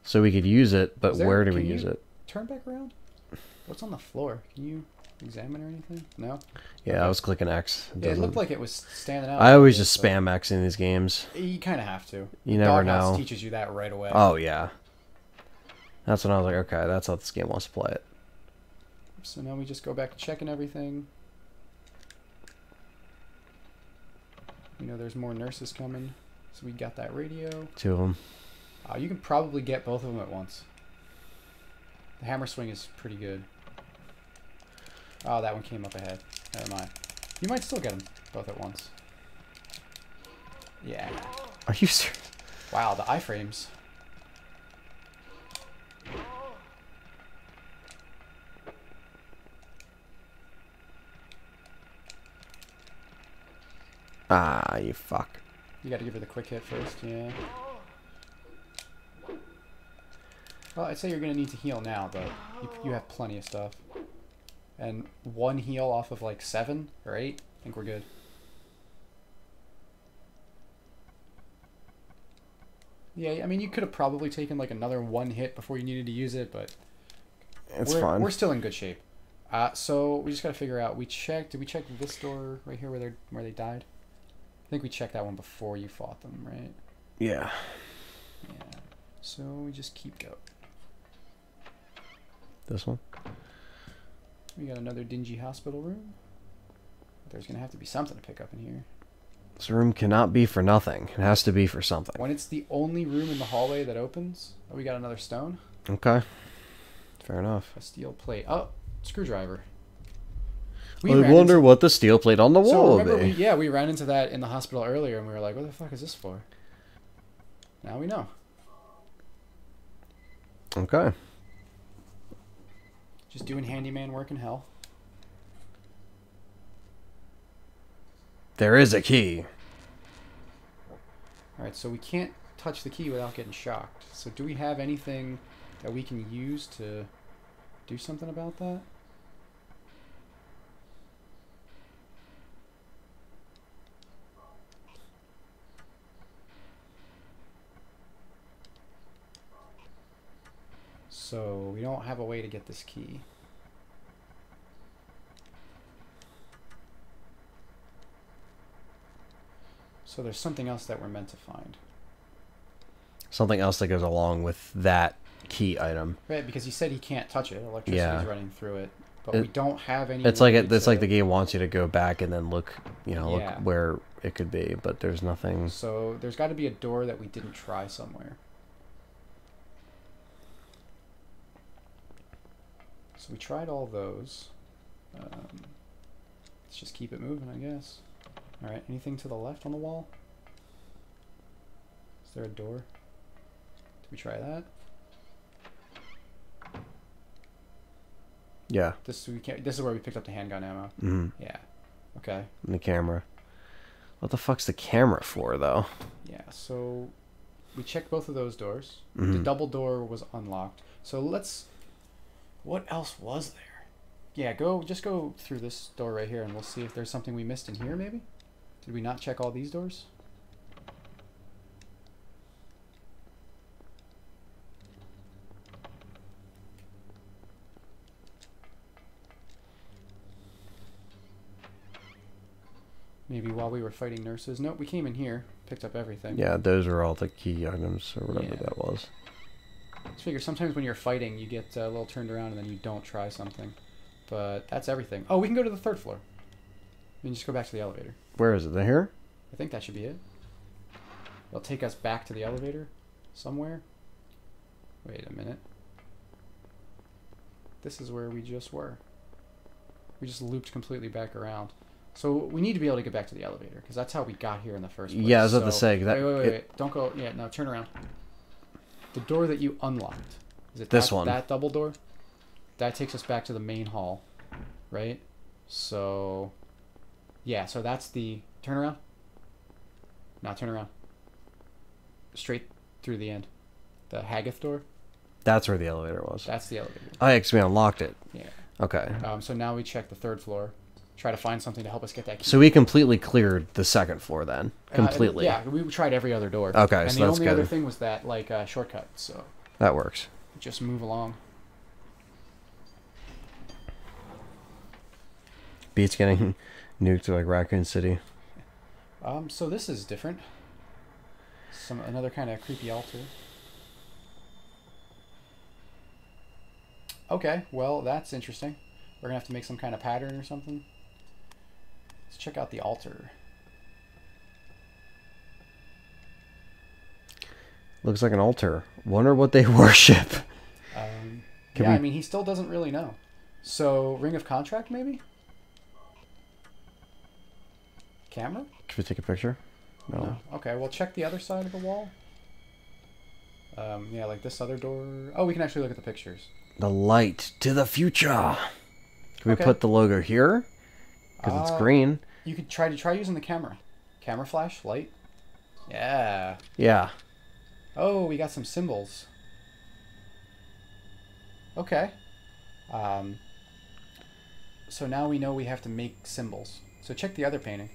So we could use it, but where do we use it? Turn back around. What's on the floor? Can you examine or anything? No? Yeah, Okay. I was clicking X. Yeah, it looked like it was standing out. I always like just this, spam X in these games. You kind of have to. You never Doghouse know. teaches you that right away. Oh, yeah. That's when I was like, okay, that's how this game wants to play it. So now we just go back to checking everything. We know there's more nurses coming. So we got that radio. 2 of them. You can probably get both of them at once. The hammer swing is pretty good. Oh, that one came up ahead. Never mind. You might still get them both at once. Yeah. Are you serious? Wow, the iframes. Ah, you fuck. You gotta give her the quick hit first, yeah. Well, I'd say you're gonna need to heal now, but you have plenty of stuff. And 1 heal off of like 7 or 8, I think we're good. Yeah, I mean, you could have probably taken like another 1 hit before you needed to use it, but It's fine. we're still in good shape. So we just gotta figure out. Did we check this door right here where they died? I think we checked that one before you fought them, right? Yeah. Yeah. So we just keep going. This one? We got another dingy hospital room. There's gonna have to be something to pick up in here. This room cannot be for nothing. It has to be for something. When it's the only room in the hallway that opens, oh, we got another stone. Okay. Fair enough. A steel plate. Oh, screwdriver. I wonder what the steel plate on the So wall will remember, be. we ran into that in the hospital earlier, and we were like, "What the fuck is this for?" Now we know. Okay. Just doing handyman work in hell. There is a key. Alright, so we can't touch the key without getting shocked. So do we have anything that we can use to do something about that? So we don't have a way to get this key. So there's something else that we're meant to find. Something else that goes along with that key item. Right, because he said he can't touch it. Electricity's Yeah. running through it. But we don't have any It's like way it's to- like the game wants you to go back and then look, look Yeah. where it could be, but there's nothing. So there's got to be a door that we didn't try somewhere. So we tried all those. Let's just keep it moving, I guess. All right, anything to the left on the wall? Is there a door? Did we try that? Yeah. This is where we picked up the handgun ammo. Mm-hmm. Yeah. Okay. And the camera. What the fuck's the camera for, though? Yeah. So we checked both of those doors. The Mhm. double door was unlocked. So what else was there? Yeah, just go through this door right here, and we'll see if there's something we missed in here. Maybe. Did we not check all these doors? Maybe while we were fighting nurses. Nope, we came in here, picked up everything. Yeah, those are all the key items or whatever Yeah. that was. Just figure sometimes when you're fighting, you get a little turned around and then you don't try something. But that's everything. Oh, we can go to the 3rd floor. We can just go back to the elevator. Where is it? They're here? I think that should be it. It'll take us back to the elevator somewhere. Wait a minute. This is where we just were. We just looped completely back around. So we need to be able to get back to the elevator because that's how we got here in the first place. Yeah, I was about to say that. Wait. Don't go. Yeah, no, turn around. The door that you unlocked. Is it This that, one? That double door? That takes us back to the main hall, right? So, yeah. So that's the turn around. Now turn around. Straight through the end. The Haggith door. That's where the elevator was. That's the elevator. Oh, yeah, 'cause we unlocked it. Yeah. Okay. So now we check the 3rd floor. Try to find something to help us get that key. So we completely cleared the 2nd floor then. Completely. Yeah, we tried every other door. Okay, and so the that's only other good. thing was that like shortcut. So That works. just move along. Beats getting nuked to like Raccoon City. So this is different. Another kind of creepy altar. Okay, well that's interesting. We're gonna have to make some kind of pattern or something. Let's check out the altar. Looks like an altar. Wonder what they worship. Yeah, I mean he still doesn't really know. So Ring of Contract maybe? Camera? Can we take a picture? No. Okay, well check the other side of the wall. Yeah, like this other door. Oh, we can actually look at the pictures. The light to the future. Can we Okay. put the logo here? Because it's green. You could try using the camera. Camera flash, light. Yeah. Yeah. Oh, we got some symbols. Okay. So now we know we have to make symbols. So check the other painting.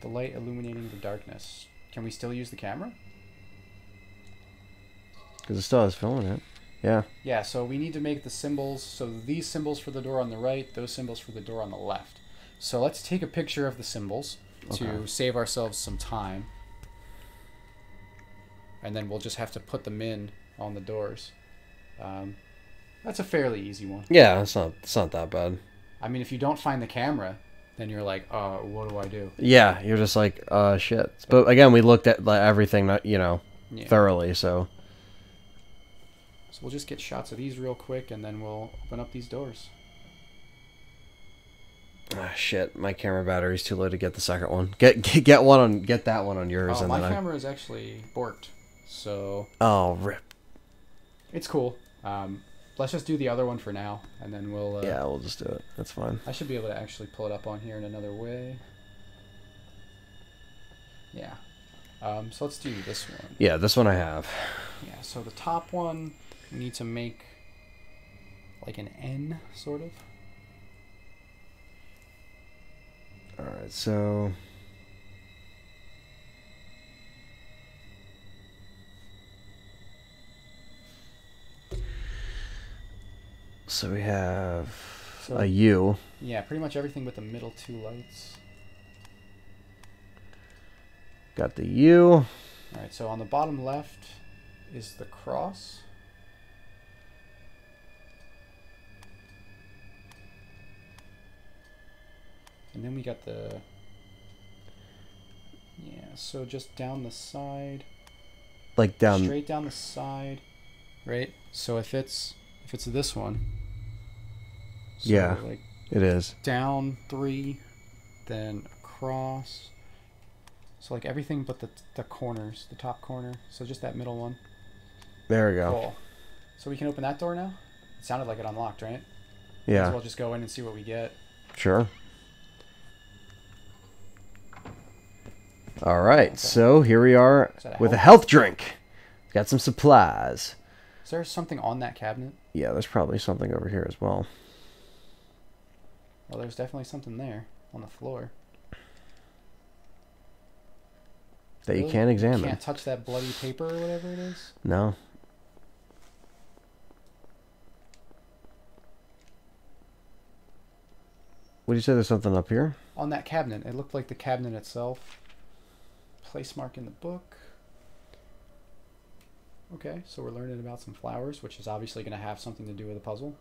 The light illuminating the darkness. Can we still use the camera? Because it still has film in it. Yeah. Yeah, so we need to make the symbols. So these symbols for the door on the right, those symbols for the door on the left. So let's take a picture of the symbols to save ourselves some time. And then we'll just have to put them in on the doors. That's a fairly easy one. Yeah, it's not that bad. I mean, if you don't find the camera, then you're like, what do I do? Yeah, you're just like, shit. But again, we looked at like, everything, Yeah. thoroughly, so. So we'll just get shots of these real quick, and then we'll open up these doors. Ah, shit, my camera battery's too low to get the second one. Get that one on yours. Oh, and my then camera is actually borked, so Oh, rip. it's cool. Let's just do the other one for now, and then we'll... Yeah, we'll just do it. That's fine. I should be able to actually pull it up on here in another way. Yeah. So let's do this one. Yeah, this one I have. Yeah, so the top one, we need to make like an N, sort of. Alright, so... So we have a U. Yeah, pretty much everything with the middle two lights. Got the U. Alright, so on the bottom left is the cross. And then we got the... Yeah, so just down the side. Like down... Straight down the side. Right? So if it's this one. So Yeah, like it is. down 3, then across. So like everything but the corners, the top corner. So just that middle one. There we go. Cool. So we can open that door now? It sounded like it unlocked, right? Might Yeah, as well just go in and see what we get. sure. Alright, Okay. so here we are Is that a with a health? health drink. Got some supplies. Is there something on that cabinet? Yeah, there's probably something over here as well. Well, there's definitely something there on the floor. That you Really? can't examine. Can't touch that bloody paper or whatever it is? No. What do you say? There's something up here? On that cabinet. It looked like the cabinet itself. Place mark in the book. Okay, so we're learning about some flowers, which is obviously going to have something to do with the puzzle.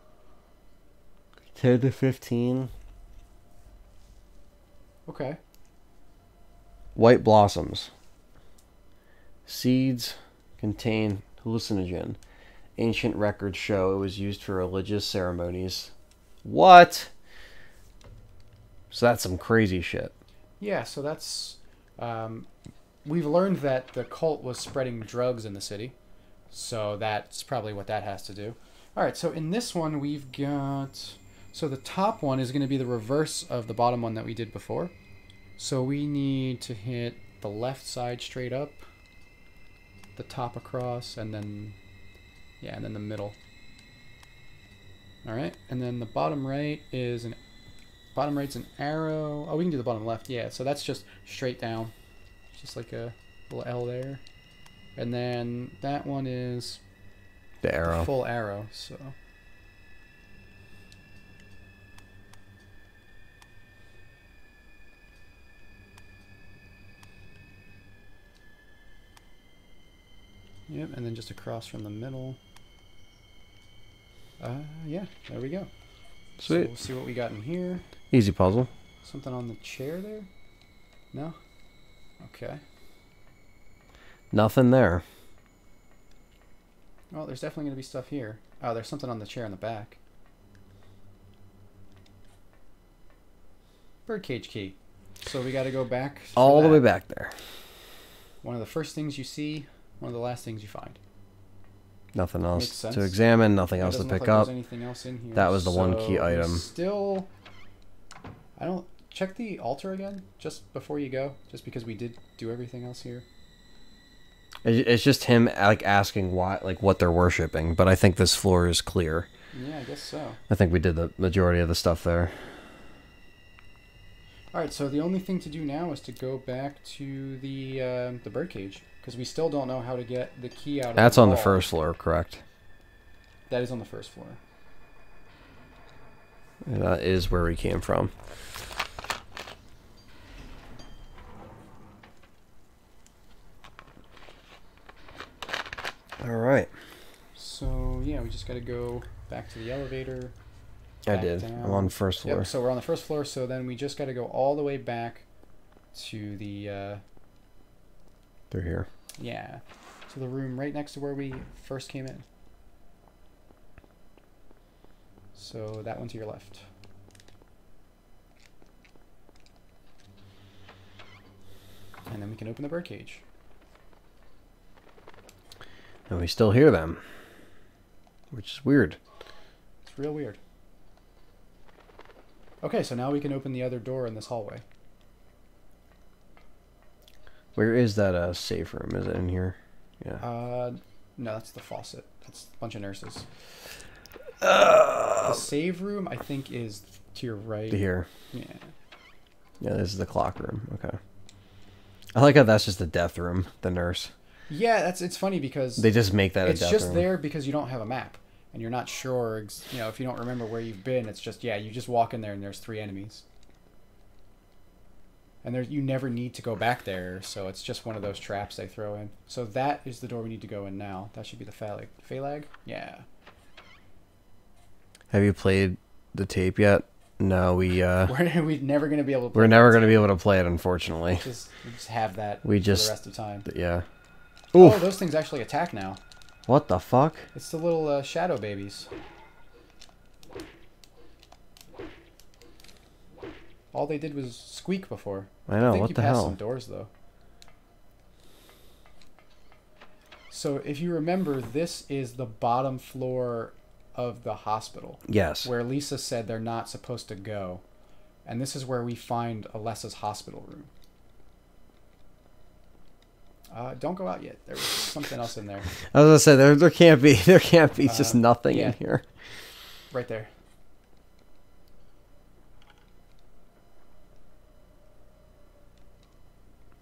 10 to 15. Okay. White blossoms. Seeds contain hallucinogen. Ancient records show it was used for religious ceremonies. What? So that's some crazy shit. Yeah, so that's... we've learned that the cult was spreading drugs in the city. So that's probably what that has to do. Alright, so in this one we've got... So the top one is going to be the reverse of the bottom one that we did before. So we need to hit the left side straight up, the top across, and then... Yeah, and then the middle. Alright, and then the bottom right is an... Bottom right's an arrow. Oh, we can do the bottom left. Yeah, so that's just straight down. Just like a little L there. And then that one is The arrow. full arrow, so... Yep, and then just across from the middle. Yeah, there we go. So Sweet. we'll see what we got in here. Easy puzzle. Something on the chair there? No? Okay. Nothing there. Well, there's definitely going to be stuff here. Oh, there's something on the chair in the back. Birdcage key. So we got to go back. for All the that. way back there. One of the first things you see, one of the last things you find. Nothing Makes else sense. to examine, nothing It else to doesn't look pick like up. there's anything else in here. That was the one key So we item. Still, I don't check the altar again just before you go, just because we did do everything else here. It's just him like asking why, like what they're worshiping. But I think this floor is clear. Yeah, I guess so. I think we did the majority of the stuff there. All right, so the only thing to do now is to go back to the birdcage because we still don't know how to get the key out of That's the on the wall. first floor, correct? That is on the first floor. That is where we came from. All right. So yeah, we just got to go back to the elevator. I back did. down. I'm on the first floor. Yep, so we're on the first floor, so then we just got to go all the way back to the, They're here. yeah, to the room right next to where we first came in. So that one to your left. And then we can open the birdcage. And we still hear them. Which is weird. It's real weird. Okay, so now we can open the other door in this hallway. Where is that safe room? Is it in here? Yeah. No, that's the faucet. That's a bunch of nurses. The save room, I think, is to your right. Here. Yeah. Yeah, this is the clock room. Okay. I like how that's just the death room, the nurse. Yeah, it's funny because They just make that a it's death just room. there because you don't have a map and you're not sure. You know, if you don't remember where you've been, it's just you just walk in there and there's 3 enemies, and you never need to go back there. So it's just one of those traps they throw in. So that is the door we need to go in now. That should be the phalag. Yeah. Have you played the tape yet? No, We're never gonna be able to. we're never going to be able to play it, unfortunately. we just have that. We for just- the rest of time. Yeah. Oh, Oof. those things actually attack now. What the fuck? It's the little shadow babies. All they did was squeak before. I know, think what you the passed hell? some doors though. So if you remember, this is the bottom floor of the hospital Yes. where Lisa said they're not supposed to go, and this is where we find Alessa's hospital room. Don't go out yet. There was something else in there. I was going to say, there can't be just nothing yeah. in here. Right there.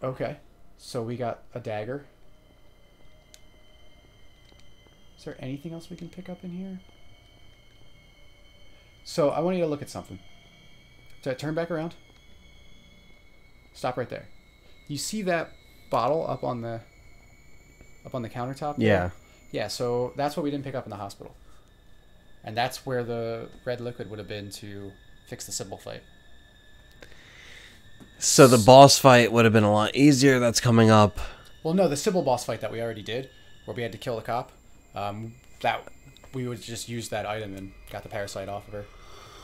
Okay. So we got a dagger. Is there anything else we can pick up in here? So I want you to look at something. So turn back around. Stop right there. You see that bottle up on the countertop there? Yeah. Yeah, so that's what we didn't pick up in the hospital. And that's where the red liquid would have been to fix the Sybil fight. So the boss fight would have been a lot easier. That's coming up. Well, no, the Sybil boss fight that we already did, where we had to kill the cop, that we would just use that item and got the parasite off of her.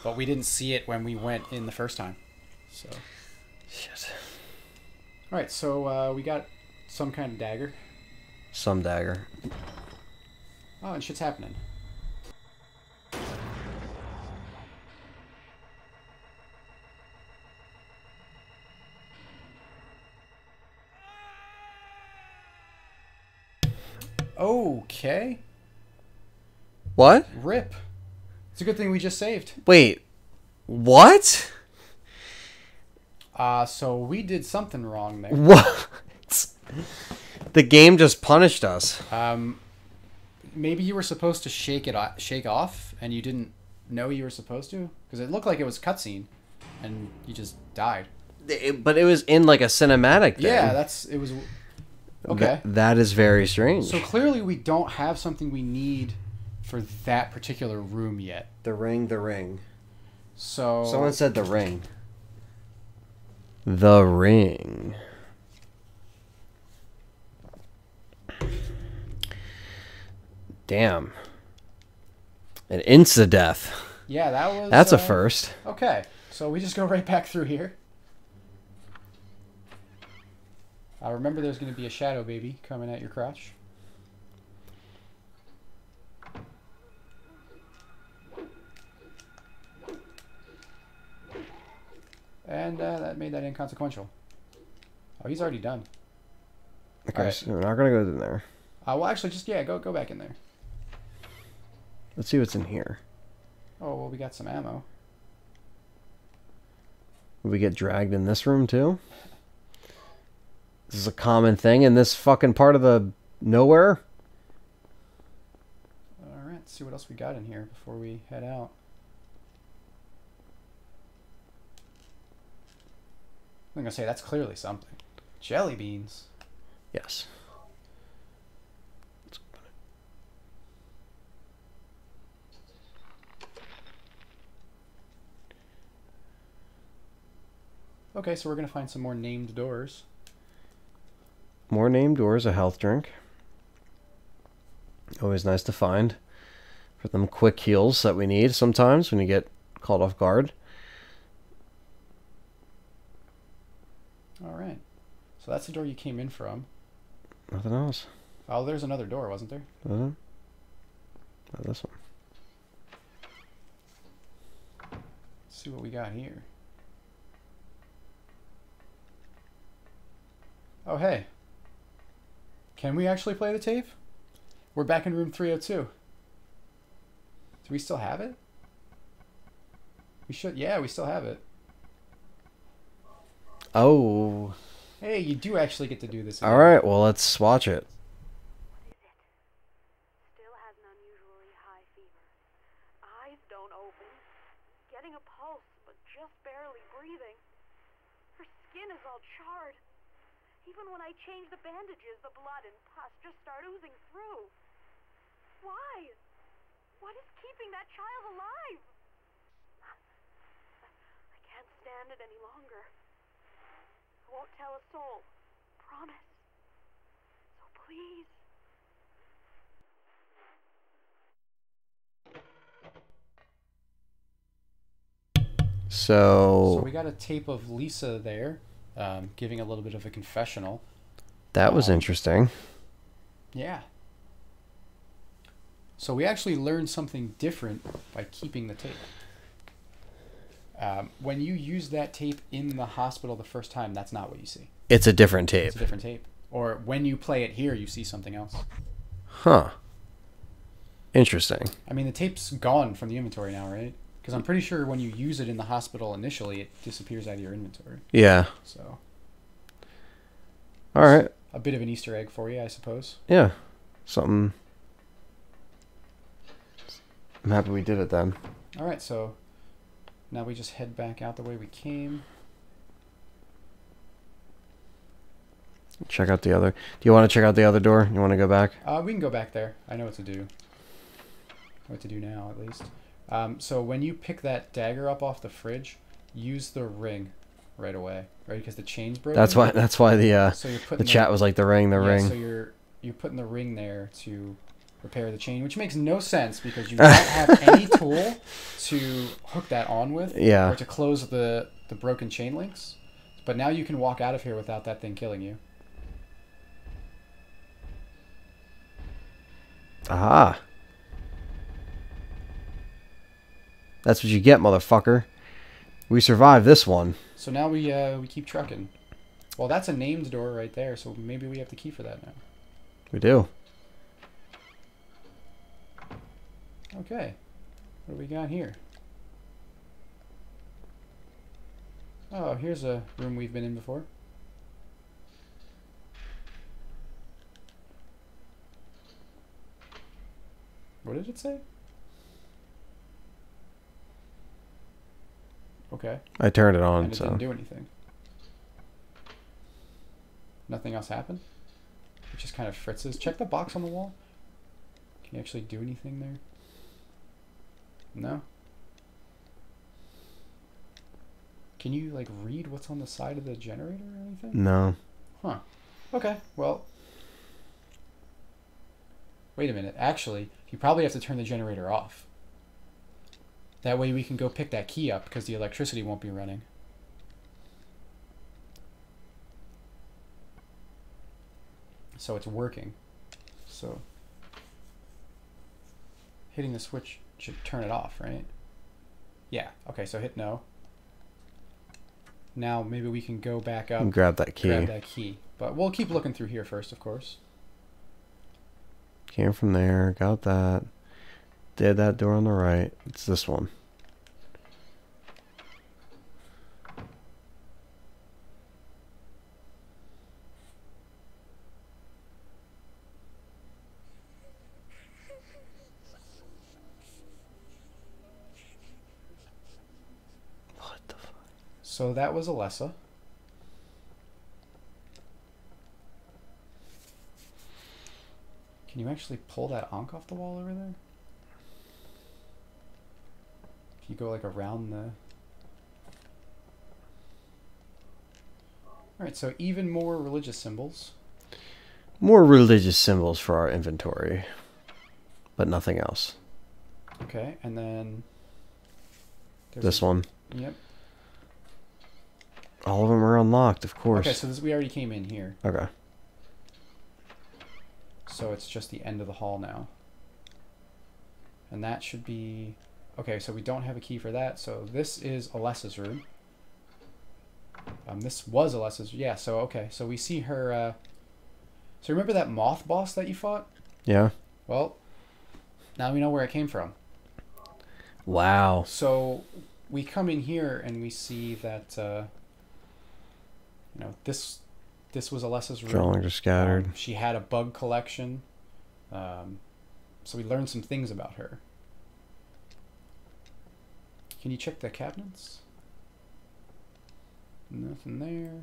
But we didn't see it when we went in the first time. So. Shit. Alright, so we got some kind of dagger. Some dagger. Oh, and shit's happening. Okay. What? Rip. It's a good thing we just saved. Wait. What? So we did something wrong there. What? The game just punished us. Maybe you were supposed to shake off, and you didn't know you were supposed to? Because it looked like it was cutscene, and you just died. But it was in like a cinematic thing. Yeah, it was... Okay. That is very strange. So clearly we don't have something we need for that particular room yet. The ring. So... Someone said the ring. The ring. Damn. An insta-death. Yeah, that was... That's a first. Okay, so we just go right back through here. Remember there's going to be a shadow baby coming at your crotch. And that made that inconsequential. Oh, he's already done. Okay, right. so we're not going to go in there. Well, actually, just, yeah, go back in there. Let's see what's in here. Oh, well, we got some ammo. Will we get dragged in this room, too? This is a common thing in this fucking part of the nowhere. Alright, let's see what else we got in here before we head out. I'm going to say that's clearly something. Jelly beans. Yes. Okay, so we're going to find some more named doors. More named doors, a health drink. Always nice to find. For them quick heals that we need sometimes when you get called off guard. Alright. So that's the door you came in from. Nothing else. Oh, there's another door, wasn't there? Not this one. Let's see what we got here. Oh, hey. Can we actually play the tape? We're back in room 302. Do we still have it? We should. Yeah, we still have it. Oh. Hey, you do actually get to do this. Alright, well, let's watch it. What is it? Still has an unusually high fever. Eyes don't open. Getting a pulse, but just barely breathing. Her skin is all charred. Even when I change the bandages, the blood and pus just start oozing through. Why? What is keeping that child alive? I can't stand it any longer. I won't tell a soul. Promise. So please. So So we got a tape of Lisa there, giving a little bit of a confessional. that was interesting. Yeah. So we actually learned something different by keeping the tape. When you use that tape in the hospital the first time, that's not what you see. It's a different tape. It's a different tape. Or when you play it here, you see something else. Huh. Interesting. I mean, the tape's gone from the inventory now, right? Because I'm pretty sure when you use it in the hospital initially, it disappears out of your inventory. Yeah. So, Alright. a bit of an Easter egg for you, I suppose. Yeah. Something. I'm happy we did it then. All right, so now we just head back out the way we came. Check out the other. Do you want to check out the other door? You want to go back? We can go back there. I know what to do. What to do now, at least. So when you pick that dagger up off the fridge, use the ring right away, right? Because the chain's broken. That's why. That's why So you're the putting chat was like the ring, the ring. So you're putting the ring there to repair the chain, which makes no sense because you don't have any tool to hook that on with, Yeah. or to close the broken chain links. But now you can walk out of here without that thing killing you. Aha. That's what you get, motherfucker. We survived this one. So now we keep trucking. Well, that's a named door right there, so maybe we have the key for that now. We do. Okay. What do we got here? Oh, here's a room we've been in before. What did it say? Okay. I turned it on, And it so. didn't do anything. Nothing else happened? It just kind of fritzes. Check the box on the wall. Can you actually do anything there? No? Can you, like, read what's on the side of the generator or anything? No. Huh. Okay, well. Wait a minute. Actually, you probably have to turn the generator off. That way we can go pick that key up because the electricity won't be running. So it's working. So hitting the switch should turn it off, right? Yeah. Okay, so hit no. Now maybe we can go back up. And grab that key. Grab that key. But we'll keep looking through here first, of course. Came from there. Got that. Did that door on the right. It's this one. What the fuck? So that was Alessa. Can you actually pull that Ankh off the wall over there? If you go like around the... Alright, so even more religious symbols. More religious symbols for our inventory. But nothing else. Okay, and then... This one. Yep. All of them are unlocked, of course. Okay, so we already came in here. Okay. So it's just the end of the hall now. And that should be... Okay, so we don't have a key for that. So this is Alessa's room. This was Alessa's... Yeah, so okay. So we see her... So remember that moth boss that you fought? Yeah. Well, now we know where it came from. Wow. So we come in here and we see that... this was Alessa's room. Drawings are scattered. She had a bug collection. So we learned some things about her. Can you check the cabinets? Nothing there.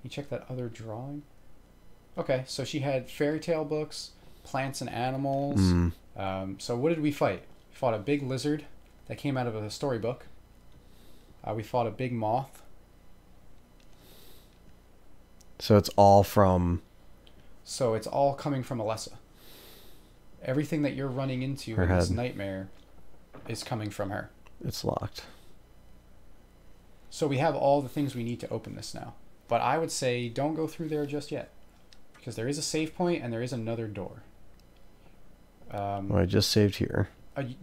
You check that other drawing? Okay, so she had fairy tale books, plants and animals. So what did we fight? We fought a big lizard that came out of a storybook. We fought a big moth. So it's all from... So it's all coming from Alessa. Everything that you're running into Her in this head. nightmare is coming from her. It's locked. So we have all the things we need to open this now. But I would say don't go through there just yet. Because there is a save point and there is another door. Well, I just saved here.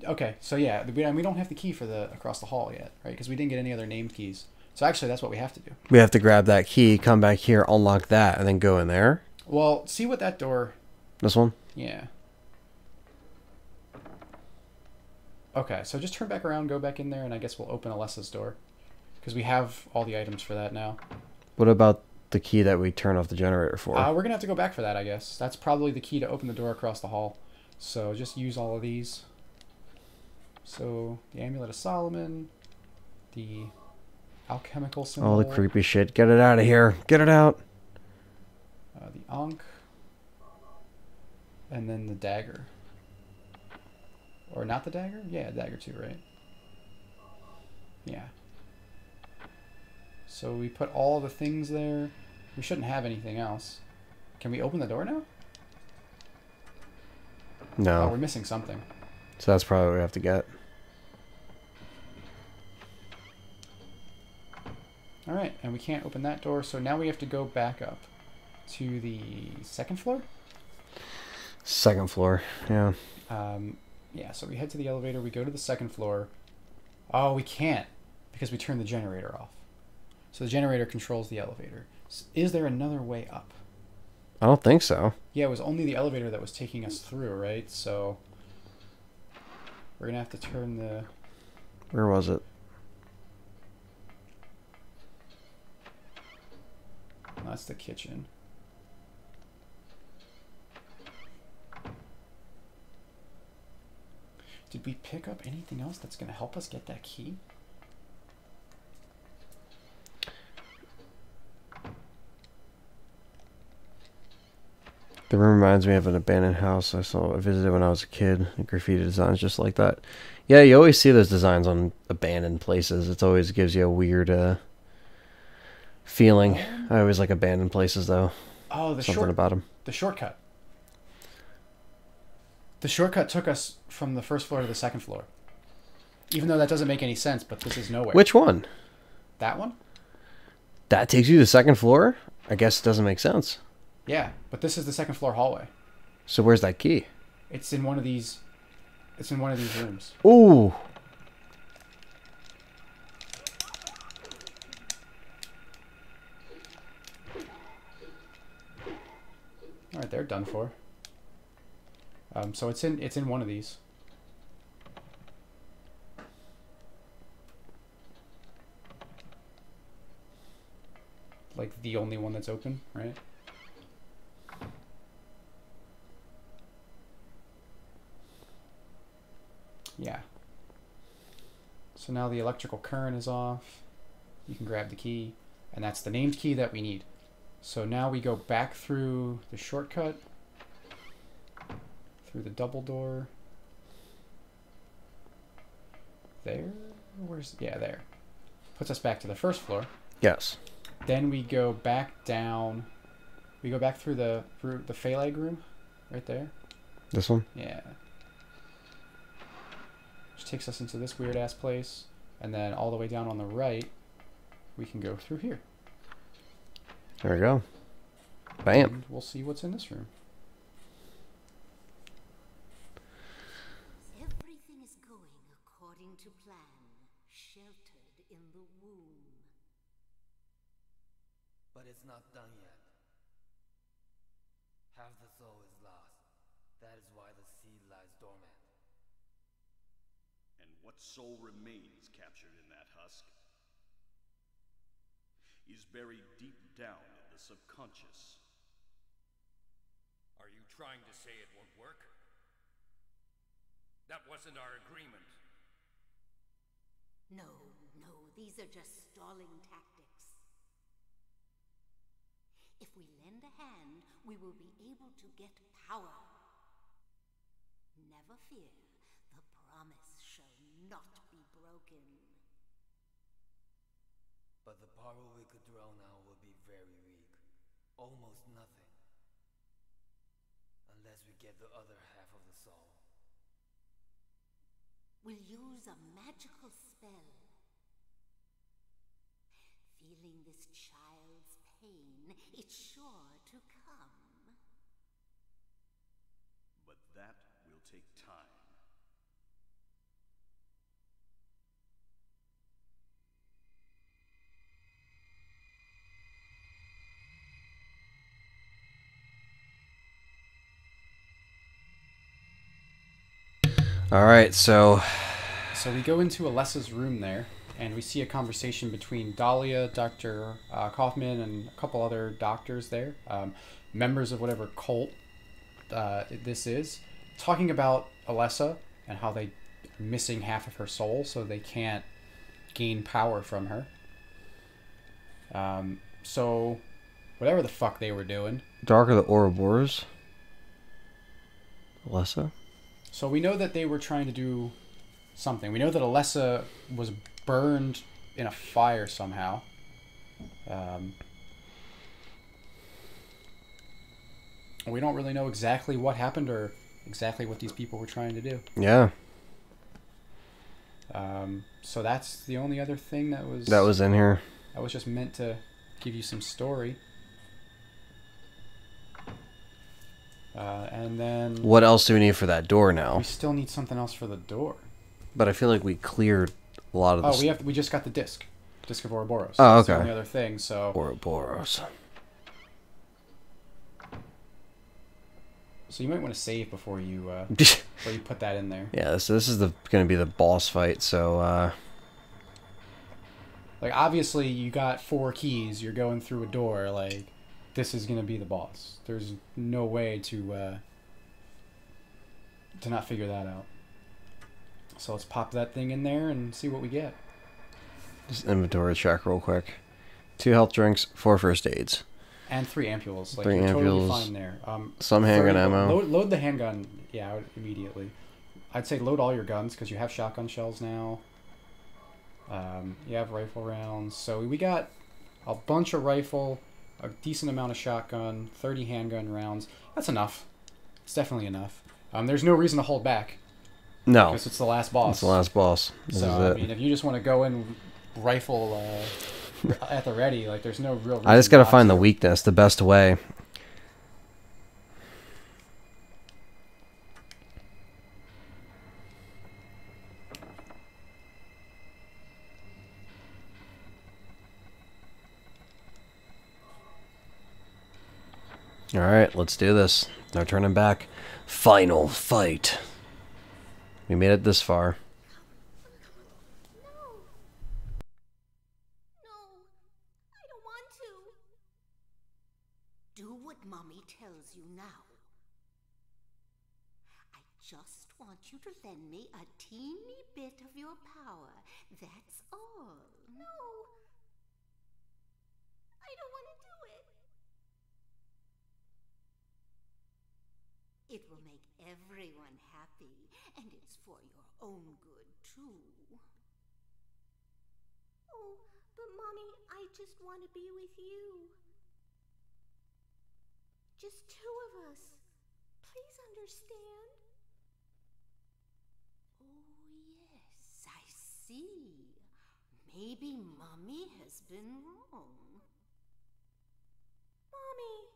Okay, so yeah, we don't have the key for the across the hall yet, right? Because we didn't get any other named keys. So actually, that's what we have to do. We have to grab that key, come back here, unlock that, and then go in there. Well, see what that door... This one? Yeah. Okay, so just turn back around, go back in there, and I guess we'll open Alessa's door. Because we have all the items for that now. What about the key that we turn off the generator for? We're going to have to go back for that, I guess. That's probably the key to open the door across the hall. So just use all of these. So, the Amulet of Solomon, the alchemical symbol. All the creepy shit. Get it out of here. Get it out. Ankh. And then the dagger. Or not the dagger? Yeah, dagger too, right? Yeah. So we put all the things there. We shouldn't have anything else. Can we open the door now? No. Oh, we're missing something. So that's probably what we have to get. Alright, and we can't open that door, so now we have to go back up to the second floor? Second floor, yeah. Yeah, so we head to the elevator, we go to the second floor. Oh, we can't, because we turned the generator off. So the generator controls the elevator. Is there another way up? I don't think so. Yeah, it was only the elevator that was taking us through, right? So we're gonna have to turn the... Where was it? That's the kitchen. Did we pick up anything else that's gonna help us get that key? The room reminds me of an abandoned house I visited when I was a kid. The graffiti designs just like that. Yeah, you always see those designs on abandoned places. It always gives you a weird feeling. I always like abandoned places, though. Oh, Something about them. The shortcut. The shortcut took us from the first floor to the second floor. Even though that doesn't make any sense, but this is nowhere. Which one? That one? That takes you to the second floor? I guess it doesn't make sense. Yeah, but this is the second floor hallway. So where's that key? It's in one of these. It's in one of these rooms. Ooh. All right, they're done for. So it's in one of these. Like the only one that's open, right? Yeah. So now the electrical current is off. You can grab the key, and that's the named key that we need. So now we go back through the shortcut, through the double door. There? Yeah, there. Puts us back to the first floor. Yes. Then we go back down. We go back through the Phalag room, right there. This one? Yeah. Which takes us into this weird ass place, and then all the way down on the right, we can go through here. There we go. Bam. And we'll see what's in this room. Everything is going according to plan, sheltered in the womb. But it's not done yet. Half the soul is lost. That is why the seed lies dormant. And what soul remains captured in that husk is buried deep down in the subconscious. Are you trying to say it won't work? That wasn't our agreement. No, these are just stalling tactics. If we lend a hand, we will be able to get power. Never fear, the promise shall not be broken. But the power we could draw now will be very weak. Almost nothing. Unless we get the other half of the soul. We'll use a magical spell. Feeling this child's pain, it's sure to come. But that will take time. All right, so we go into Alessa's room there, and we see a conversation between Dahlia, Dr. Kaufman, and a couple other doctors there, members of whatever cult this is, talking about Alessa and how they are missing half of her soul, so they can't gain power from her. So whatever the fuck they were doing. Dark of the Ouroboros. Alessa? So we know that they were trying to do something. We know that Alessa was burned in a fire somehow. We don't really know exactly what happened or exactly what these people were trying to do. Yeah. So that's the only other thing that was in here. That was just meant to give you some story. And then What else do we need for that door now? we still need something else for the door. But I feel like we cleared a lot of the... We just got the disc of Ouroboros. Oh, That's the okay. only other thing. So Ouroboros. So you might want to save before you put that in there. Yeah, this is going to be the boss fight, so... Like, obviously, you got 4 keys. You're going through a door. Like, this is going to be the boss. There's no way to not figure that out. So let's pop that thing in there and see what we get. Just inventory check real quick. 2 health drinks, 4 first aids. And 3 ampules. Like, 3 you're totally ampules, fine there. some handgun ammo. Load the handgun, yeah, immediately. I'd say load all your guns, because you have shotgun shells now. You have rifle rounds. So we got a bunch of rifle, a decent amount of shotgun, 30 handgun rounds. That's enough. It's definitely enough. There's no reason to hold back. No. Because it's the last boss. It's the last boss. This So, is I it. mean, if you just want to go in rifle at the ready, like, there's no real reason I just got to not find the weakness, the best way. Alright, let's do this. No turning back. Final fight. We made it this far. No, I don't want to. Do what Mommy tells you now. I just want you to lend me a teeny bit of your power. That's all. No, I don't want to do it. It will make everyone happy, and it's for your own good, too. Oh, but Mommy, I just want to be with you. Just 2 of us. Please understand. Oh, yes, I see. Maybe Mommy has been wrong. Mommy!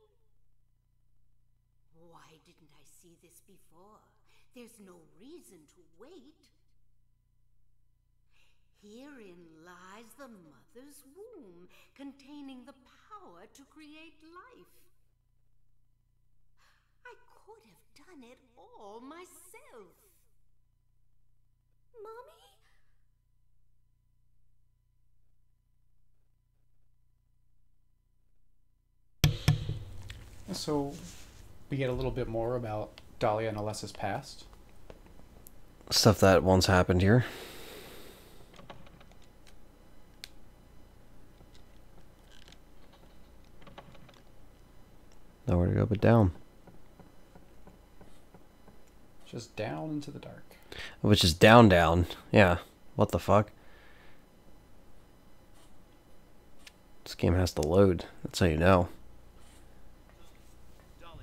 Why didn't I see this before? There's no reason to wait. Herein lies the mother's womb, containing the power to create life. I could have done it all myself. Mommy? So we get a little bit more about Dahlia and Alessa's past. Stuff that once happened here. Nowhere to go but down. Just down into the dark. Which is down, down. Yeah. What the fuck? This game has to load. That's how you know. Well.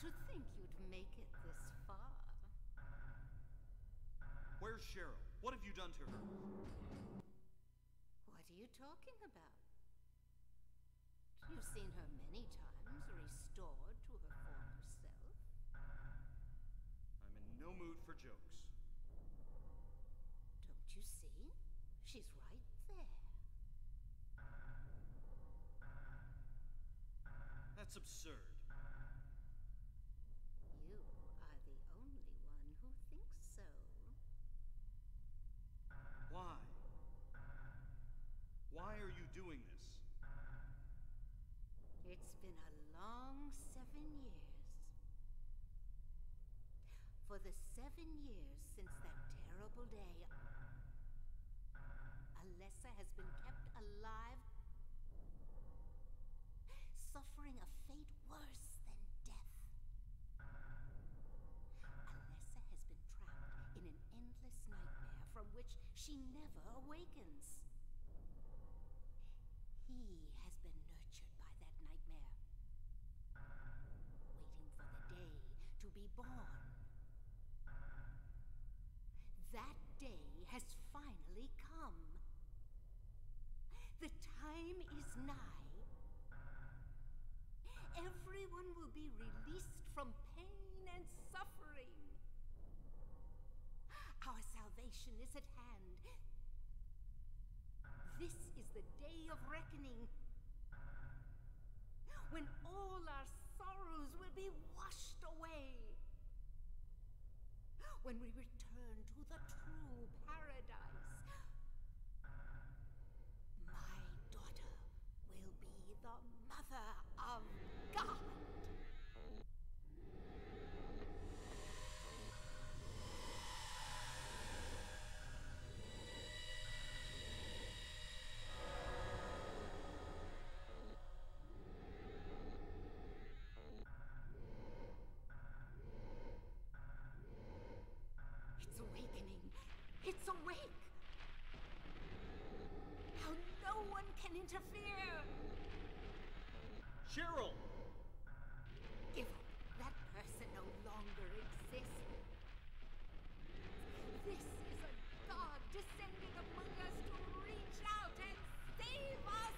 To think you'd make it this far. Where's Cheryl? What have you done to her? What are you talking about? You've seen her many times restored to her former self. I'm in no mood for jokes. Don't you see? She's right there. That's absurd. You are the only one who thinks so. Why? Why are you doing this? It's been a long 7 years. For the 7 years since that terrible day, Alessa has been kept alive suffering a fate worse than death. Alessa has been trapped in an endless nightmare from which she never awakens. He has been nurtured by that nightmare, waiting for the day to be born. That day has finally come. The time is nigh. Everyone will be released from pain and suffering. Our salvation is at hand. This is the day of reckoning, when all our sorrows will be washed away. When we return to the true paradise, my daughter will be the mother of God. It's awakening. It's awake. How no one can interfere. Cheryl! Give up. That person no longer exists. This is a God descending among us to reach out and save us.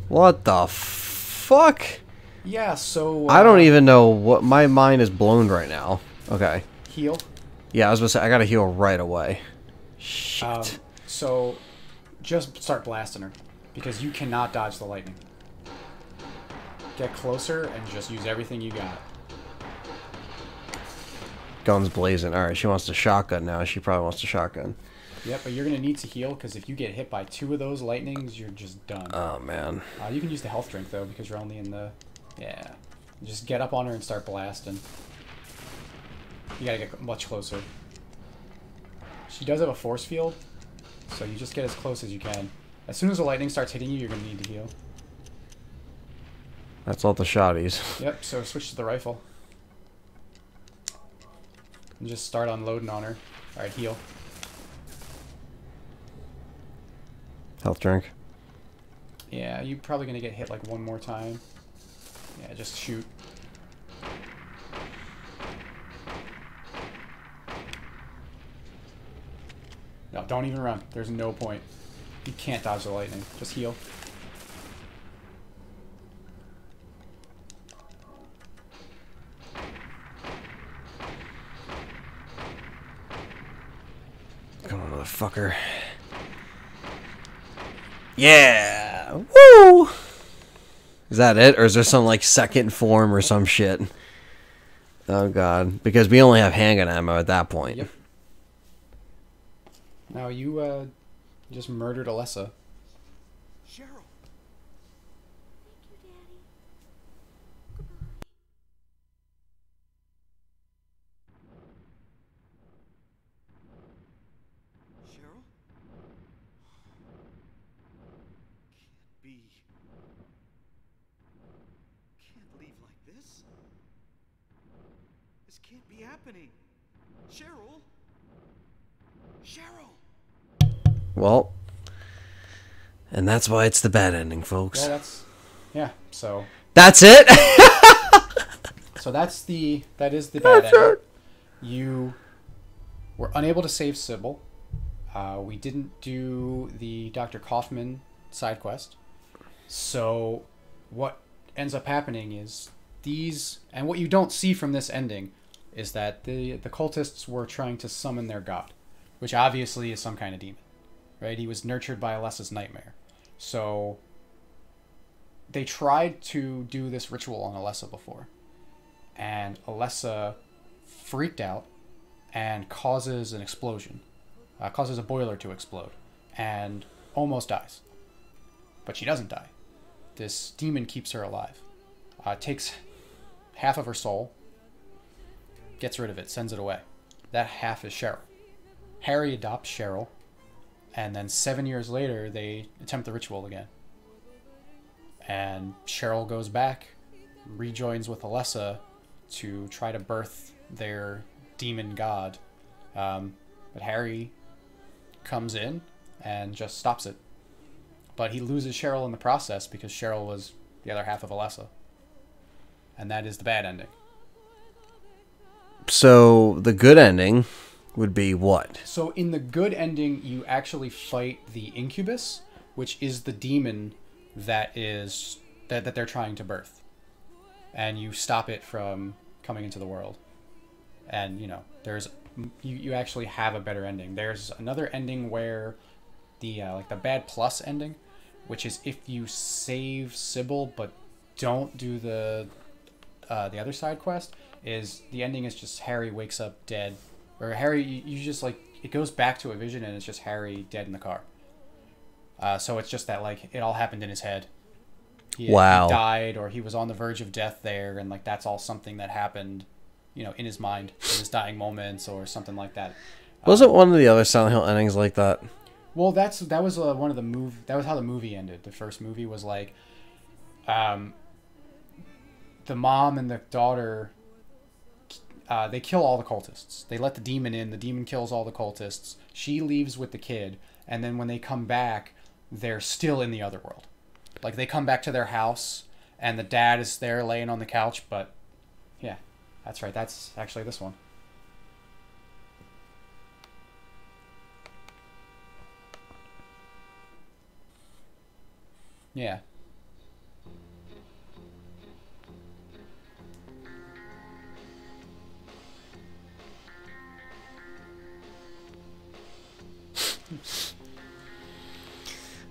What the fuck? Yeah, so... I don't even know what... My mind is blown right now. Okay. Heal. Yeah, I was gonna say, I gotta heal right away. Shit. So, just start blasting her. Because you cannot dodge the lightning. Get closer and just use everything you got. Guns blazing. Alright, she wants to shotgun now. She probably wants to shotgun. Yep, but you're going to need to heal, because if you get hit by 2 of those lightnings, you're just done. Oh, man. You can use the health drink, though, because you're only in the... Yeah. Just get up on her and start blasting. You gotta get much closer. She does have a force field, so you just get as close as you can. As soon as the lightning starts hitting you, you're going to need to heal. That's all the shotties. Yep, so switch to the rifle. And just start unloading on her. Alright, heal. Health drink. Yeah, you're probably going to get hit like 1 more time. Yeah, just shoot. No, don't even run. There's no point. You can't dodge the lightning. Just heal. Come on, motherfucker. Yeah! Woo! Is that it? Or is there some, like, second form or some shit? Oh, God. Because we only have handgun ammo at that point. Yep. Now, you, just murdered Alessa. Cheryl! Thank you, Daddy. Goodbye. Cheryl? Can't be. Can't leave like this. This can't be happening. Cheryl? Cheryl! Well, and that's why it's the bad ending, folks. Well, that's... Yeah, so... That's it? So that is the bad ending. You were unable to save Sybil. We didn't do the Dr. Kaufman side quest. So what ends up happening is these... And what you don't see from this ending is that the cultists were trying to summon their god, which obviously is some kind of demon. Right? He was nurtured by Alessa's nightmare. So they tried to do this ritual on Alessa before. And Alessa freaked out and causes an explosion. Causes a boiler to explode. And almost dies. But she doesn't die. This demon keeps her alive. Takes half of her soul. gets rid of it, sends it away. That half is Cheryl. Harry adopts Cheryl, and then 7 years later, they attempt the ritual again. And Cheryl goes back, rejoins with Alessa to try to birth their demon god. But Harry comes in and just stops it. But he loses Cheryl in the process because Cheryl was the other half of Alessa. And that is the bad ending. So the good ending would be what? So in the good ending, you actually fight the incubus, which is the demon that they're trying to birth. And you stop it from coming into the world. And, you know, you actually have a better ending. There's another ending where the bad plus ending, which is if you save Sybil but don't do the other side quest, is the ending is just Harry wakes up dead, or Harry you just like it goes back to a vision and it's just Harry dead in the car. So it's just that like it all happened in his head. He died, or he was on the verge of death there, and like that's all something that happened, you know, in his mind, in his dying moments or something like that. Wasn't one of the other Silent Hill endings like that? Well, that was one of the that was how the movie ended. The first movie was like, the mom and the daughter, they kill all the cultists. They let the demon in. The demon kills all the cultists. She leaves with the kid, and then when they come back, they're still in the other world. Like they come back to their house, and the dad is there laying on the couch. But yeah, that's right. That's actually this one. Yeah.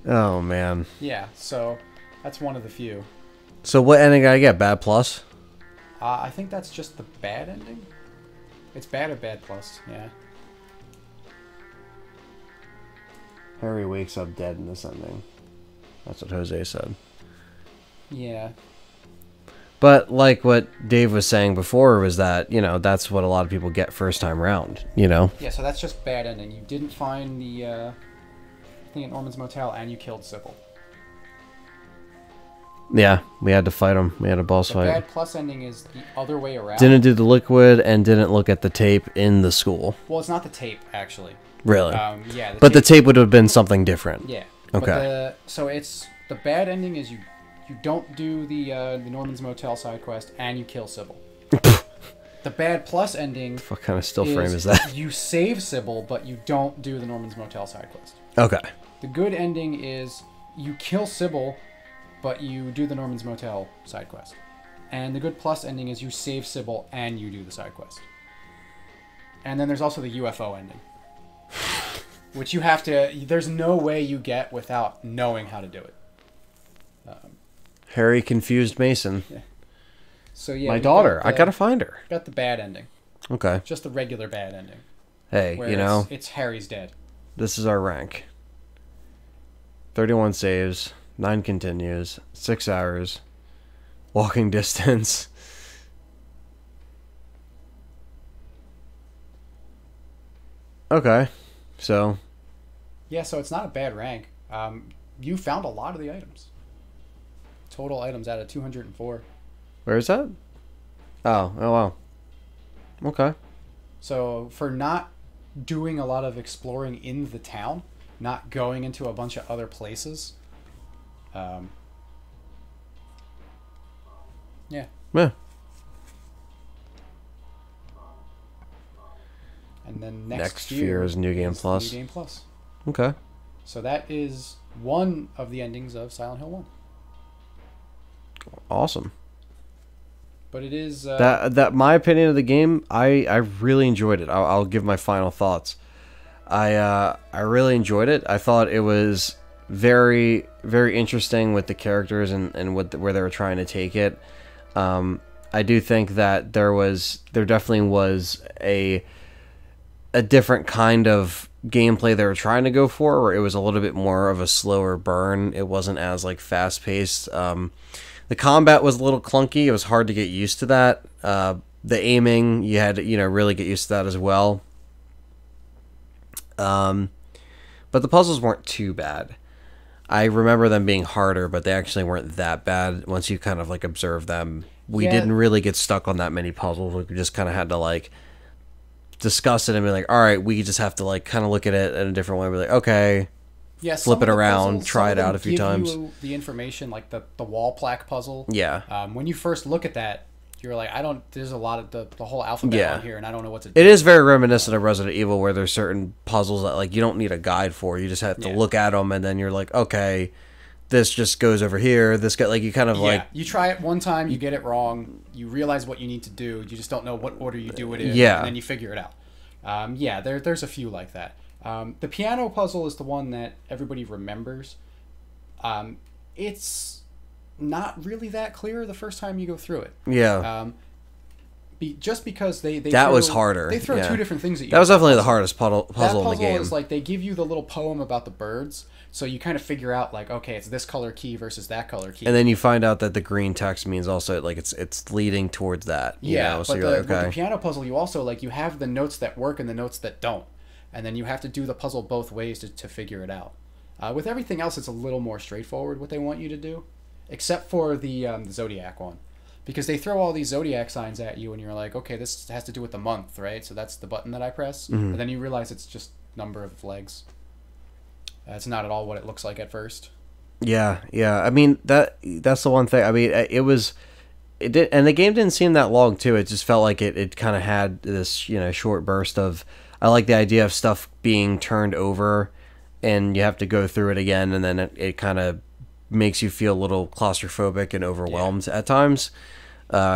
Oh, man. Yeah, so that's one of the few. So what ending I get? Bad plus? I think that's just the bad ending. It's bad or bad plus, yeah. Harry wakes up dead in this ending. That's what Jose said. Yeah. But like what Dave was saying before was that, you know, that's what a lot of people get first time round, you know? Yeah, so that's just bad ending. You didn't find the thing at Norman's Motel, and you killed Sybil. Yeah, we had to fight him. We had a boss fight. The bad plus ending is the other way around. Didn't do the liquid and didn't look at the tape in the school. Well, it's not the tape, actually. Really? Yeah. But the tape would have been something different. Yeah. Okay. So it's the bad ending is you don't do the Norman's Motel side quest and you kill Sybil. The bad plus ending. What kind of still frame is that? You save Sybil, but you don't do the Norman's Motel side quest. Okay. The good ending is you kill Sybil, but you do the Norman's Motel side quest. And the good plus ending is you save Sybil and you do the side quest. And then there's also the UFO ending. Which you have to... There's no way you get without knowing how to do it. Harry confused Mason. Yeah. So yeah, my daughter. I gotta find her. Got the bad ending. Okay. Just the regular bad ending. Hey, you know... It's Harry's dead. This is our rank. 31 saves, 9 continues, 6 hours, walking distance. Okay, so... Yeah, so it's not a bad rank. You found a lot of the items. Total items out of 204. Where is that? Oh wow. Okay. So for not doing a lot of exploring in the town, not going into a bunch of other places, yeah. Yeah. And then next year is New Game Plus. New Game Plus. Okay. So that is one of the endings of Silent Hill 1. Awesome. But it is that my opinion of the game. I really enjoyed it. I'll give my final thoughts. I really enjoyed it. I thought it was very very interesting with the characters and where they were trying to take it. I do think that there definitely was a different kind of gameplay they were trying to go for, where it was a little bit more of a slower burn. It wasn't as like fast paced. The combat was a little clunky. It was hard to get used to that. The aiming, you had to, really get used to that as well. But the puzzles weren't too bad. I remember them being harder, but they actually weren't that bad once you kind of like observe them. We didn't really get stuck on that many puzzles. We just kind of had to like discuss it and be like, all right, we just have to like kind of look at it in a different way. We're like, okay, yeah, flip it around, try it out a few times. You the information, like the wall plaque puzzle. Yeah. When you first look at that, you're like, there's a lot of the whole alphabet on here, and I don't know what to do. It is very reminiscent of Resident Evil, where there's certain puzzles that like you don't need a guide for. You just have to look at them, and then you're like, okay, this just goes over here. This guy, like, you kind of like, you try it one time, you get it wrong, you realize what you need to do, you just don't know what order you do it in, and then you figure it out. There's a few like that. The piano puzzle is the one that everybody remembers. It's not really that clear the first time you go through it. Yeah. Just because they that was harder. They throw two different things at you. That was definitely the hardest puzzle in the game. That puzzle is like they give you the little poem about the birds, so you kind of figure out like, okay, it's this color key versus that color key. And then you find out that the green text means also like it's leading towards that. So you're like, okay. With the piano puzzle, you also like you have the notes that work and the notes that don't, and then you have to do the puzzle both ways to figure it out. With everything else, it's a little more straightforward what they want you to do, except for the Zodiac one. Because they throw all these zodiac signs at you, and you're like, okay, this has to do with the month, right? So that's the button that I press. Mm-hmm. But then you realize it's just number of legs. It's not at all what it looks like at first. Yeah. I mean, that's the one thing. I mean, it did, and the game didn't seem that long too. It just felt like it kind of had this short burst of. I like the idea of stuff being turned over, and you have to go through it again, and then it kind of makes you feel a little claustrophobic and overwhelmed at times.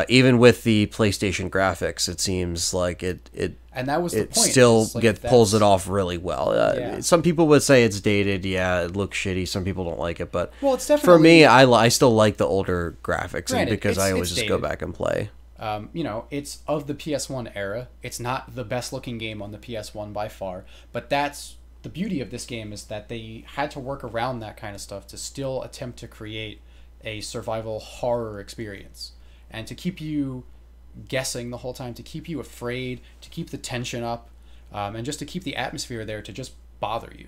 Even with the PlayStation graphics, it seems like it and that was the it point. still Like pulls it off really well. Some people would say it's dated. Yeah, it looks shitty. Some people don't like it, but it's definitely, for me, I still like the older graphics, granted, because I always just go back and play. It's of the PS1 era. It's not the best looking game on the PS1 by far, but that's the beauty of this game, is that they had to work around that kind of stuff to still attempt to create a survival horror experience and to keep you guessing the whole time, to keep you afraid, to keep the tension up, and just to keep the atmosphere there to just bother you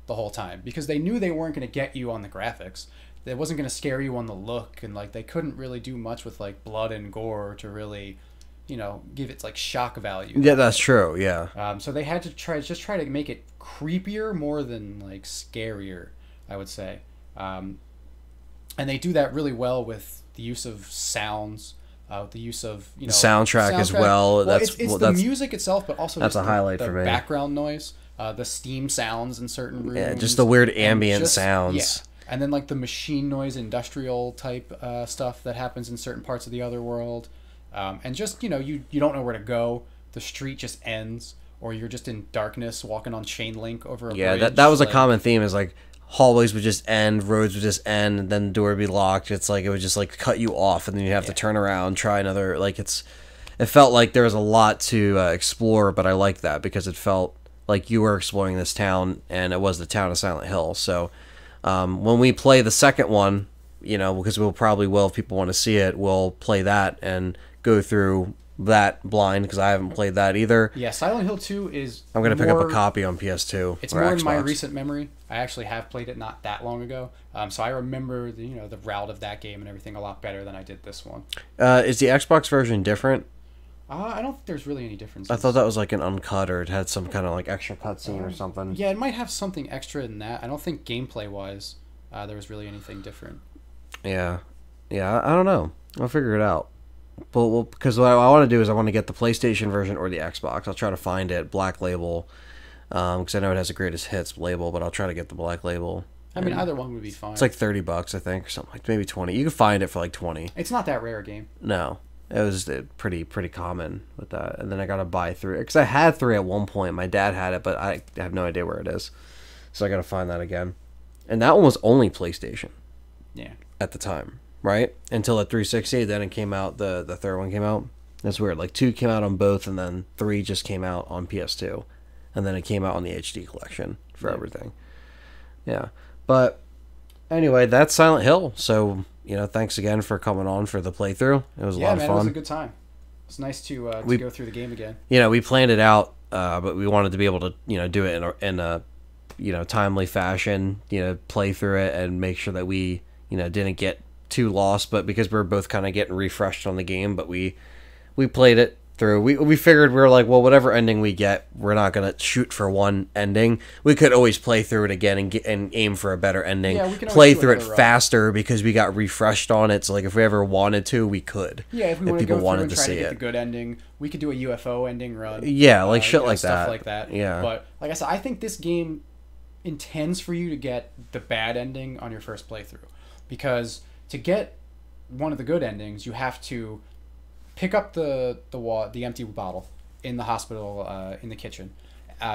the whole time, because they knew they weren't going to get you on the graphics. It wasn't going to scare you on the look, and like they couldn't really do much with like blood and gore to really give it like shock value. Yeah, that's true. Yeah. So they had to try to make it creepier more than like scarier, I would say. And they do that really well with the use of sounds, the use of soundtrack as well. It's the music itself, but also that's just a highlight the for me. Background noise, the steam sounds in certain rooms. Yeah, just the weird ambient sounds. Yeah. And then like the machine noise, industrial type stuff that happens in certain parts of the other world. And just, you don't know where to go. The street just ends, or you're just in darkness walking on chain link over a bridge. Yeah, that was a common theme, is like hallways would just end, roads would just end, and then the door would be locked. It's like it would just like cut you off, and then you have to turn around, try another. Like it felt like there was a lot to explore, but I liked that because it felt like you were exploring this town, and it was the town of Silent Hill. So when we play the second one, because if people want to see it, we'll play that and go through that blind, because I haven't played that either. Yeah, Silent Hill 2 is... I'm going to pick up a copy on PS2. It's more Xbox. In my recent memory. I actually have played it not that long ago. So I remember the route of that game and everything a lot better than I did this one. Is the Xbox version different? I don't think there's really any difference. I thought that was like an uncut, or it had some kind of like extra cutscene or something. Yeah, it might have something extra in that. I don't think gameplay-wise there was really anything different. Yeah, I don't know. I'll figure it out. But because what I want to do is I want to get the PlayStation version or the Xbox. I'll try to find it Black Label, because I know it has the greatest hits label, but I'll try to get the Black Label. I mean, either one would be fine. It's like $30, I think, or something, like maybe 20. You can find it for like 20. It's not that rare a game. No, it was pretty common with that. And then I got to buy 3, because I had 3 at one point. My dad had it, but I have no idea where it is, so I got to find that again. And that one was only PlayStation. Yeah. At the time. Right? Until at 360, then it came out, the third one came out. That's weird. Like 2 came out on both, and then 3 just came out on PS2. And then it came out on the HD collection for everything. Yeah. But anyway, that's Silent Hill. So, thanks again for coming on for the playthrough. It was a lot of fun. Yeah, man, it was a good time. It's nice to go through the game again. We planned it out, but we wanted to be able to do it in a timely fashion. Play through it and make sure that we didn't get too lost. But because we were both kind of getting refreshed on the game, but we played it through. We figured we were like, well, whatever ending we get, we're not gonna shoot for one ending. We could always play through it again and aim for a better ending. Yeah, we can play always do through it another run. faster because we got refreshed on it. So like, if we ever wanted to, we could. Yeah, if we want to people go through wanted and to try to see get it. the good ending, we could do a UFO ending run. Yeah, like shit like stuff that. like that. Yeah. But like I said, I think this game intends for you to get the bad ending on your first playthrough, because to get one of the good endings, you have to pick up the empty bottle in the hospital in the kitchen.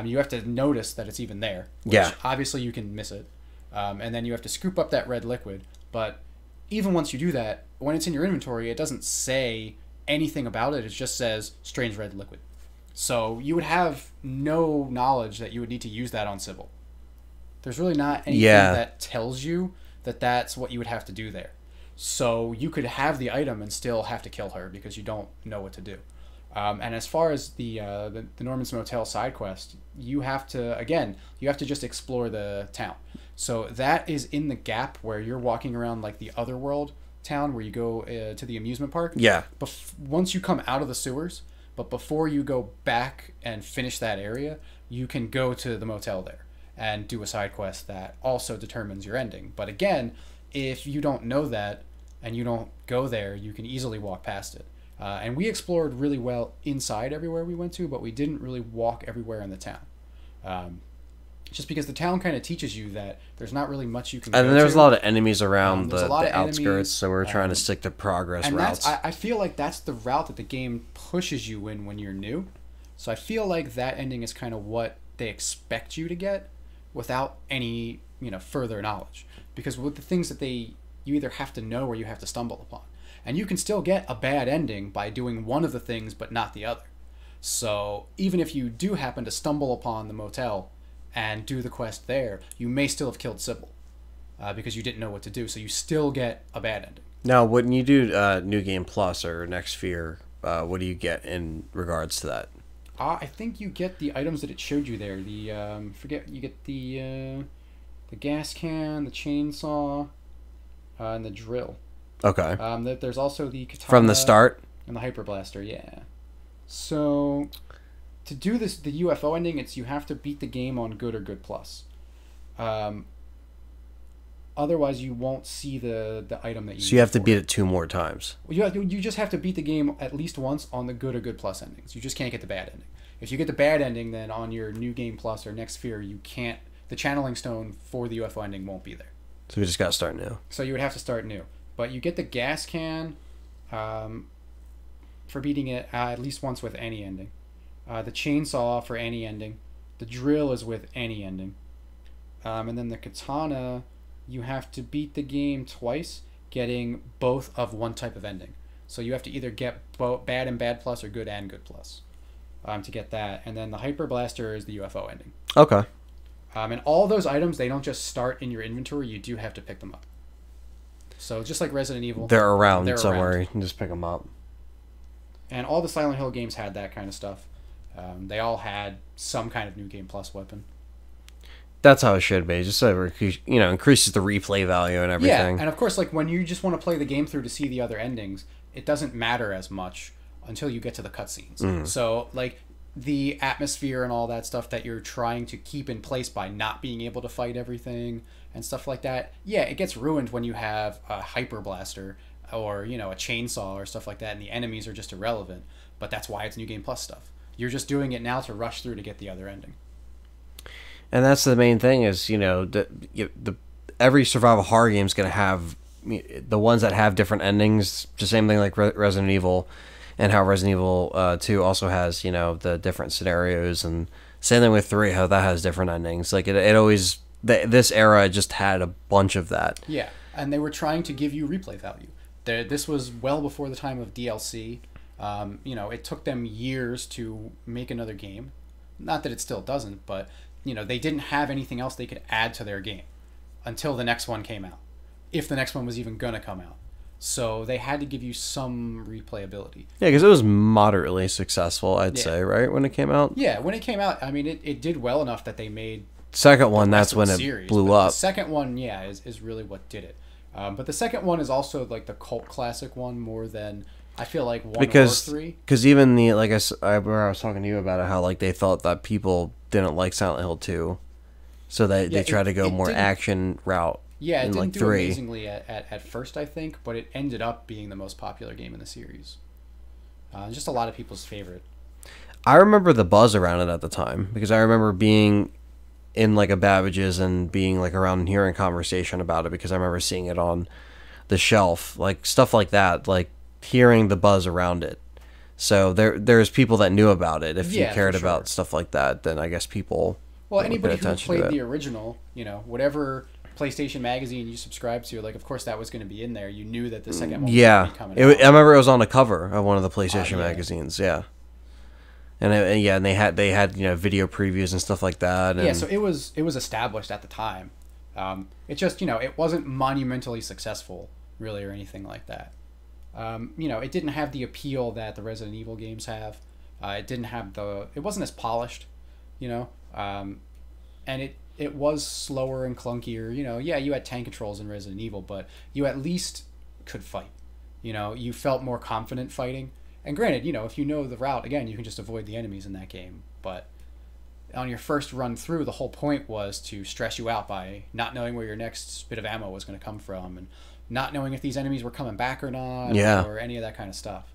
You have to notice that it's even there. Which Yeah. Obviously, you can miss it, and then you have to scoop up that red liquid. But even once you do that, when it's in your inventory, it doesn't say anything about it. It just says strange red liquid. So you would have no knowledge that you would need to use that on Sybil. There's really not anything that tells you that that's what you would have to do there. So you could have the item and still have to kill her because you don't know what to do. And as far as the Norman's Motel side quest, you have to just explore the town. So that is in the gap where you're walking around like the Otherworld town where you go to the amusement park. Yeah. Once you come out of the sewers, but before you go back and finish that area, you can go to the motel there and do a side quest that also determines your ending. But again, if you don't know that and you don't go there, you can easily walk past it. And we explored really well inside everywhere we went to, but we didn't really walk everywhere in the town. Just because the town kind of teaches you that there's not really much you can And go then there's to. a lot of enemies around There's the a lot of outskirts, enemies, so we're trying to stick to progress and routes. I feel like that's the route that the game pushes you in when you're new. So I feel like that ending is kind of what they expect you to get without any further knowledge. Because with the things that you either have to know or you have to stumble upon. And you can still get a bad ending by doing one of the things but not the other. So even if you do happen to stumble upon the motel and do the quest there, you may still have killed Sybil because you didn't know what to do. So you still get a bad ending. Now, when you do New Game Plus or Next Sphere, what do you get in regards to that? I think you get the items that it showed you there. You get the gas can, the chainsaw, and the drill. Okay. There's also the katana From the start? And the hyper blaster, yeah. So to do the UFO ending, you have to beat the game on good or good plus. Otherwise, you won't see the item that you. So you have to beat it 2 more times. You just have to beat the game at least once on the good or good plus endings. You just can't get the bad ending. If you get the bad ending, then on your New Game Plus or Next Sphere, you can't. The channeling stone for the UFO ending won't be there. So we just got to start new. So you would have to start new. But you get the gas can for beating it at least once with any ending. The chainsaw for any ending. The drill is with any ending. And then the katana, you have to beat the game twice, getting both of one type of ending. So you have to either get bad and bad plus or good and good plus to get that. And then the hyper blaster is the UFO ending. Okay. And all those items, they don't just start in your inventory. You do have to pick them up. So just like Resident Evil, They're around somewhere. You can just pick them up. And all the Silent Hill games had that kind of stuff. They all had some kind of New Game Plus weapon. That's how it should be. Just so it increases the replay value and everything. Yeah, and of course, like when you just want to play the game through to see the other endings, it doesn't matter as much until you get to the cutscenes. So like the atmosphere and all that stuff that you're trying to keep in place by not being able to fight everything and stuff like that, yeah, it gets ruined when you have a hyper blaster or a chainsaw or stuff like that, and the enemies are just irrelevant. But that's why it's New Game Plus stuff. You're just doing it now to rush through to get the other ending. And that's the main thing is every survival horror game is going to have the ones that have different endings. The same thing like Resident Evil, and how Resident Evil 2 also has the different scenarios, and same thing with 3, how that has different endings. Like it always this era just had a bunch of that. Yeah, and they were trying to give you replay value. This was well before the time of DLC. It took them years to make another game. Not that it still doesn't, but they didn't have anything else they could add to their game until the next one came out, if the next one was even gonna come out. So they had to give you some replayability. Yeah, because it was moderately successful, I'd Yeah. say, right, when it came out. Yeah, when it came out, I mean, it did well enough that they made Second one, the rest that's of when the it series, blew but up. The second one, yeah, is really what did it. But the second one is also like the cult classic one more than I feel like 1 or 3. Because even the like I was talking to you about it, how like they thought that people didn't like Silent Hill 2, so they tried to go it more didn't- action route. Yeah, it in didn't like do 3. amazingly at first, I think, but it ended up being the most popular game in the series. Just a lot of people's favorite. I remember the buzz around it at the time because I remember being in like a Babbage's and being like around and hearing conversation about it because I remember seeing it on the shelf, like stuff like that, like hearing the buzz around it. So there's people that knew about it. If you Yeah, cared for sure. about stuff like that, then I guess people Well, would pay anybody who attention to played it. the original, whatever PlayStation magazine you subscribed to, like, of course that was going to be in there. You knew that the second one was Yeah, going to be coming out. I remember it was on the cover of one of the PlayStation yeah. magazines. Yeah, and they had video previews and stuff like that. And Yeah, so it was established at the time. It just it wasn't monumentally successful really or anything like that. It didn't have the appeal that the Resident Evil games have. It wasn't as polished, and it was slower and clunkier. Yeah, you had tank controls in Resident Evil, but you at least could fight. You felt more confident fighting. And granted, if you know the route, again, you can just avoid the enemies in that game. But on your first run through, the whole point was to stress you out by not knowing where your next bit of ammo was going to come from and not knowing if these enemies were coming back or not, or any of that kind of stuff.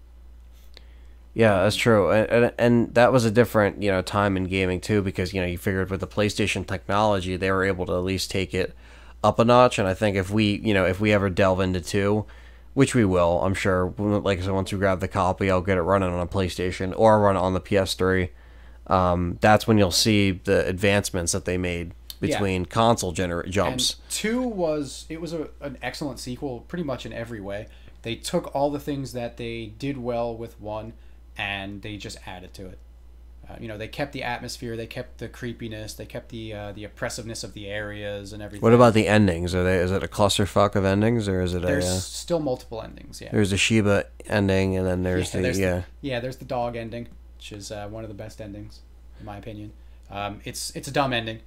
Yeah, that's true, and that was a different time in gaming too, because you figured with the PlayStation technology they were able to at least take it up a notch. And I think if we ever delve into 2, which we will, I'm sure, like I said, once we grab the copy, I'll get it running on a PlayStation or run it on the PS3. That's when you'll see the advancements that they made between console jumps. And 2 was an excellent sequel, pretty much in every way. They took all the things that they did well with 1, and they just added to it. They kept the atmosphere, they kept the creepiness, they kept the oppressiveness of the areas and everything. What about the endings? Is it a clusterfuck of endings, or is it There's still multiple endings. Yeah. There's the Shiba ending, and then there's there's the dog ending, which is one of the best endings, in my opinion. It's a dumb ending.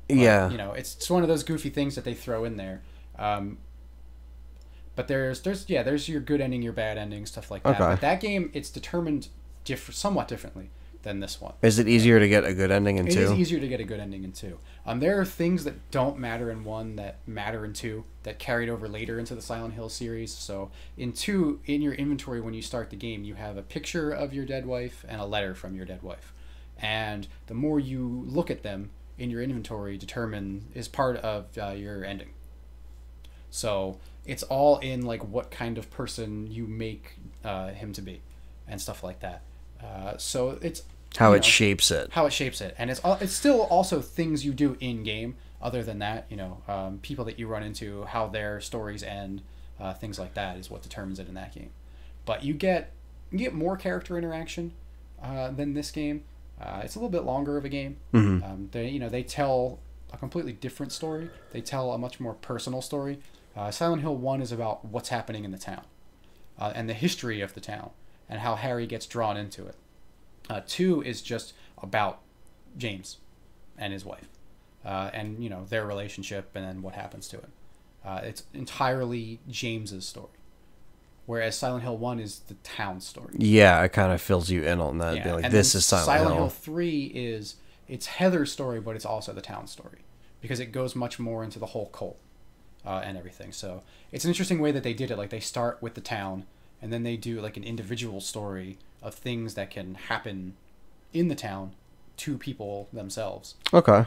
But, it's one of those goofy things that they throw in there. But there's your good ending, your bad ending, stuff like that. Okay. But that game, it's determined somewhat differently than this one. Is it easier to get a good ending in 2? It is easier to get a good ending in 2. There are things that don't matter in 1 that matter in 2 that carried over later into the Silent Hill series. So in 2, in your inventory when you start the game, you have a picture of your dead wife and a letter from your dead wife. And the more you look at them in your inventory is part of your ending. So it's all in like what kind of person you make him to be and stuff like that. So it's how it shapes it. And it's still also things you do in game. Other than that, people that you run into, how their stories end, things like that is what determines it in that game. But you get more character interaction than this game. It's a little bit longer of a game. Mm-hmm. They tell a completely different story. They tell a much more personal story. Silent Hill 1 is about what's happening in the town and the history of the town and how Harry gets drawn into it. 2 is just about James and his wife and their relationship and then what happens to it. It's entirely James's story, whereas Silent Hill 1 is the town story. Yeah, it kind of fills you in on that. Yeah. Like, this is Silent Hill. 3 it's Heather's story, but it's also the town story because it goes much more into the whole cult and everything. So it's an interesting way that they did it. Like they start with the town and then they do like an individual story of things that can happen in the town to people themselves. Okay.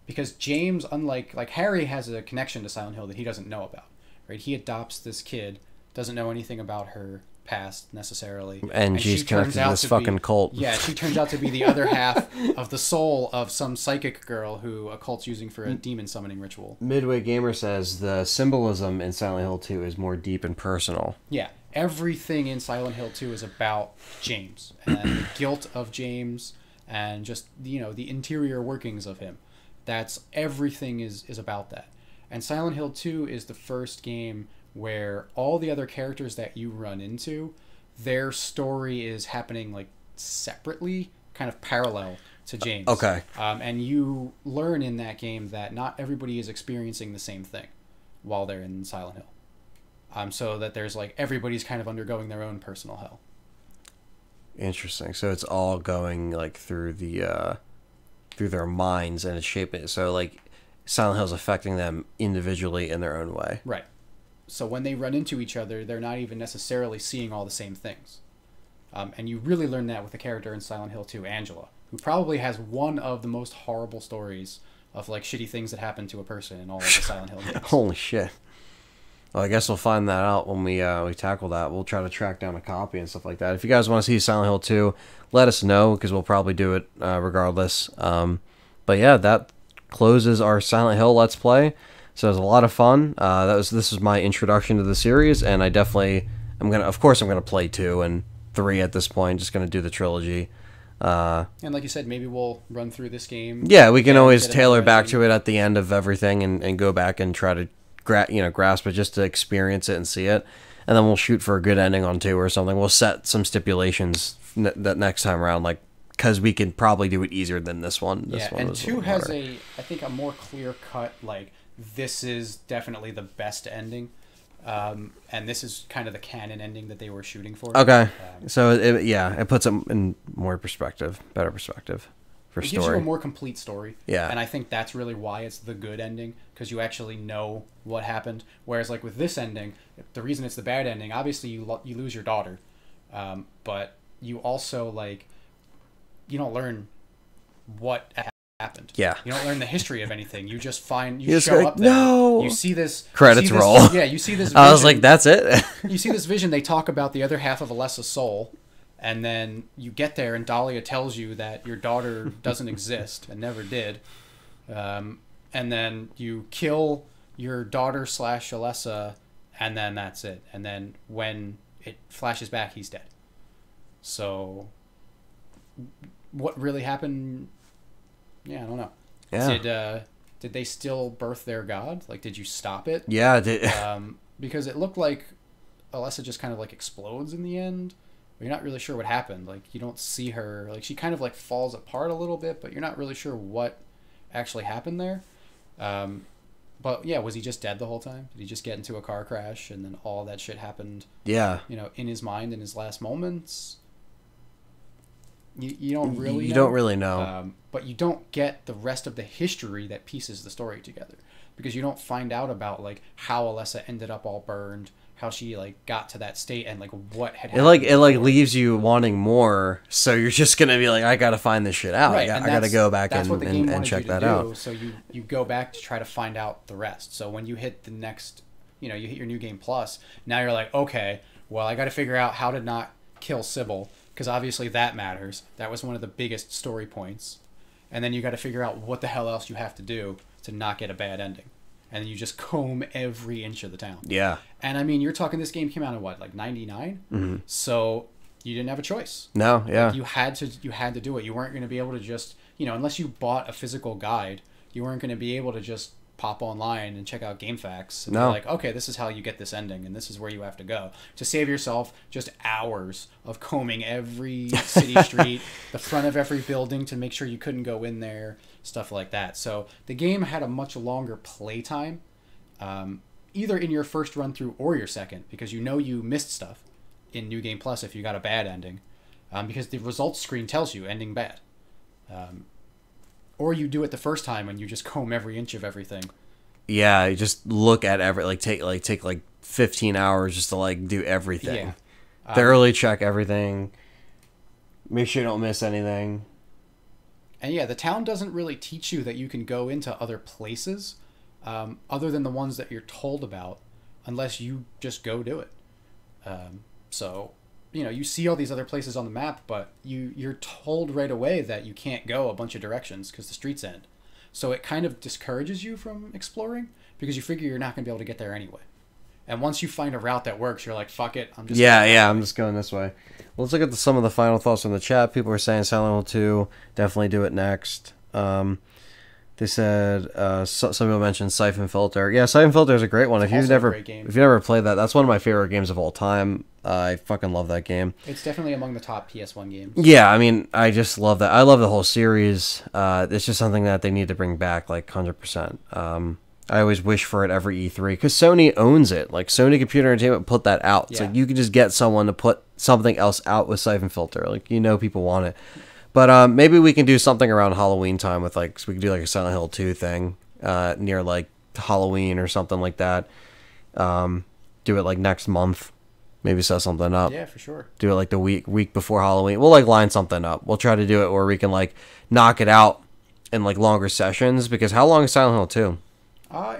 Because James, unlike Harry, has a connection to Silent Hill that he doesn't know about. Right? He adopts this kid, doesn't know anything about her past necessarily, and she's connected to this fucking cult. Yeah, she turns out to be the other half of the soul of some psychic girl who a cult's using for a demon summoning ritual. Midway Gamer says the symbolism in Silent Hill 2 is more deep and personal. Yeah, everything in Silent Hill 2 is about James and the guilt of James and just the interior workings of him. That's everything is about that. And Silent Hill 2 is the first game where all the other characters that you run into, their story is happening like separately, kind of parallel to James. Okay. And you learn in that game that not everybody is experiencing the same thing while they're in Silent Hill. So that there's like everybody's kind of undergoing their own personal hell. Interesting. So it's all going like through their minds, and it's shaping it. So like Silent Hill's affecting them individually in their own way. Right. So when they run into each other, they're not even necessarily seeing all the same things. And you really learn that with the character in Silent Hill 2, Angela, who probably has one of the most horrible stories of like shitty things that happen to a person in all of the Silent Hill games. Holy shit. Well, I guess we'll find that out when we tackle that. We'll try to track down a copy and stuff like that. If you guys want to see Silent Hill 2, let us know, because we'll probably do it regardless. But yeah, that closes our Silent Hill Let's Play. So it was a lot of fun. This was my introduction to the series, and I definitely I'm gonna play 2 and 3 at this point. Just gonna do the trilogy. And like you said, maybe we'll run through this game. Yeah, we can always tailor back to it at the end of everything and go back and try to grasp it, just to experience it and see it, and then we'll shoot for a good ending on 2 or something. We'll set some stipulations that next time around, like, because we can probably do it easier than this one. This one and was 2 has I think a more clear cut, like, this is definitely the best ending, and this is kind of the canon ending that they were shooting for. Okay, so it puts it in more perspective, better perspective for It story. gives you a more complete story. Yeah. And I think that's really why it's the good ending, because you actually know what happened. Whereas, like, with this ending, the reason it's the bad ending, obviously you lose your daughter, but you also, like, you don't learn what happened. Yeah. You don't learn the history of anything. You just find, you just show go, up there. no! You see this. Credits see this, roll. Yeah, you see this vision. I was like, that's it? You see this vision, they talk about the other half of Alessa's soul, and then you get there and Dahlia tells you that your daughter doesn't exist and never did. And then you kill your daughter / Alessa, and then that's it. And then when it flashes back, he's dead. So what really happened? Yeah, I don't know. Yeah. Did they still birth their god? Like, did you stop it? Yeah. Because it looked like Alessa just kind of like explodes in the end. You're not really sure what happened. Like, you don't see her. Like, she kind of like falls apart a little bit, but you're not really sure what actually happened there. But yeah, was he just dead the whole time? Did he just get into a car crash and then all that shit happened? Yeah. In his mind in his last moments. You don't really. You don't really know. But you don't get the rest of the history that pieces the story together, because you don't find out about like how Alessa ended up all burned, how she like got to that state, and like what had happened. It leaves you wanting more, so you're just gonna be like, I gotta find this shit out. Right, I gotta go back and check that out. So you go back to try to find out the rest. So when you hit the next, you hit your New Game Plus, now you're like, okay, well, I got to figure out how to not kill Sybil, because obviously that matters. That was one of the biggest story points. And then you got to figure out what the hell else you have to do to not get a bad ending. And then you just comb every inch of the town. Yeah. And I mean, you're talking, this game came out in what, like 99? Mm-hmm. So you didn't have a choice. No, yeah. Like, you had to do it. You weren't going to be able to just, unless you bought a physical guide, you weren't going to be able to just pop online and check out GameFAQs and be like, okay, this is how you get this ending and this is where you have to go. To save yourself just hours of combing every city street, the front of every building to make sure you couldn't go in there, stuff like that. So the game had a much longer playtime, either in your first run through or your second, because you missed stuff in New Game Plus if you got a bad ending, because the results screen tells you ending bad. Or you do it the first time and you just comb every inch of everything. Yeah, you just look at take 15 hours just to like do everything. Yeah. Thoroughly check everything. Make sure you don't miss anything. And yeah, the town doesn't really teach you that you can go into other places, other than the ones that you're told about, unless you just go do it. So, you see all these other places on the map, but you're told right away that you can't go a bunch of directions because the streets end. So it kind of discourages you from exploring, because you figure you're not going to be able to get there anyway. And once you find a route that works, you're like, fuck it, I'm just I'm just going this way. Well, let's look at some of the final thoughts from the chat. People are saying Silent Hill 2, definitely do it next. They said some people mentioned Siphon Filter. Yeah, Siphon Filter is a great one. If you've also a never great game. played that, that's one of my favorite games of all time. I fucking love that game. It's definitely among the top PS1 games. Yeah, I mean, I just love that. I love the whole series. It's just something that they need to bring back, like 100%. I always wish for it every E3 because Sony owns it. Like Sony Computer Entertainment put that out, so Yeah. you could just get someone to put something else out with Siphon Filter. Like people want it. But maybe we can do something around Halloween time with so we could do like a Silent Hill 2 thing near like Halloween or something like that. Do it like next month. Maybe set something up. Yeah, for sure. Do it like the week before Halloween. We'll like line something up. We'll try to do it where we can like knock it out in like longer sessions because how long is Silent Hill 2?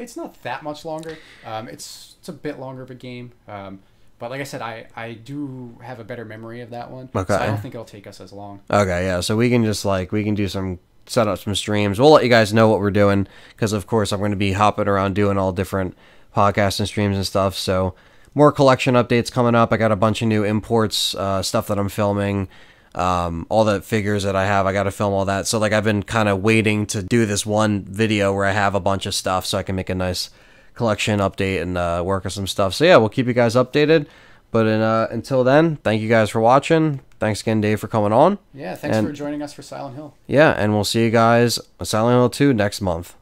It's not that much longer. It's a bit longer of a game. But like I said, I do have a better memory of that one. Okay. So I don't think it'll take us as long. Okay, yeah. So we can just set up some streams. We'll let you guys know what we're doing because of course I'm going to be hopping around doing all different podcasts and streams and stuff. So more collection updates coming up. I got a bunch of new imports, stuff that I'm filming. All the figures that I have, I got to film all that. So like I've been kind of waiting to do this one video where I have a bunch of stuff so I can make a nice collection update and work on some stuff. So yeah, we'll keep you guys updated. But until then, thank you guys for watching. Thanks again, Dave, for coming on. Yeah, thanks for joining us for Silent Hill. Yeah, and we'll see you guys on Silent Hill 2 next month.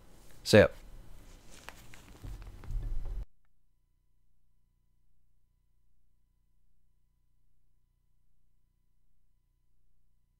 See ya.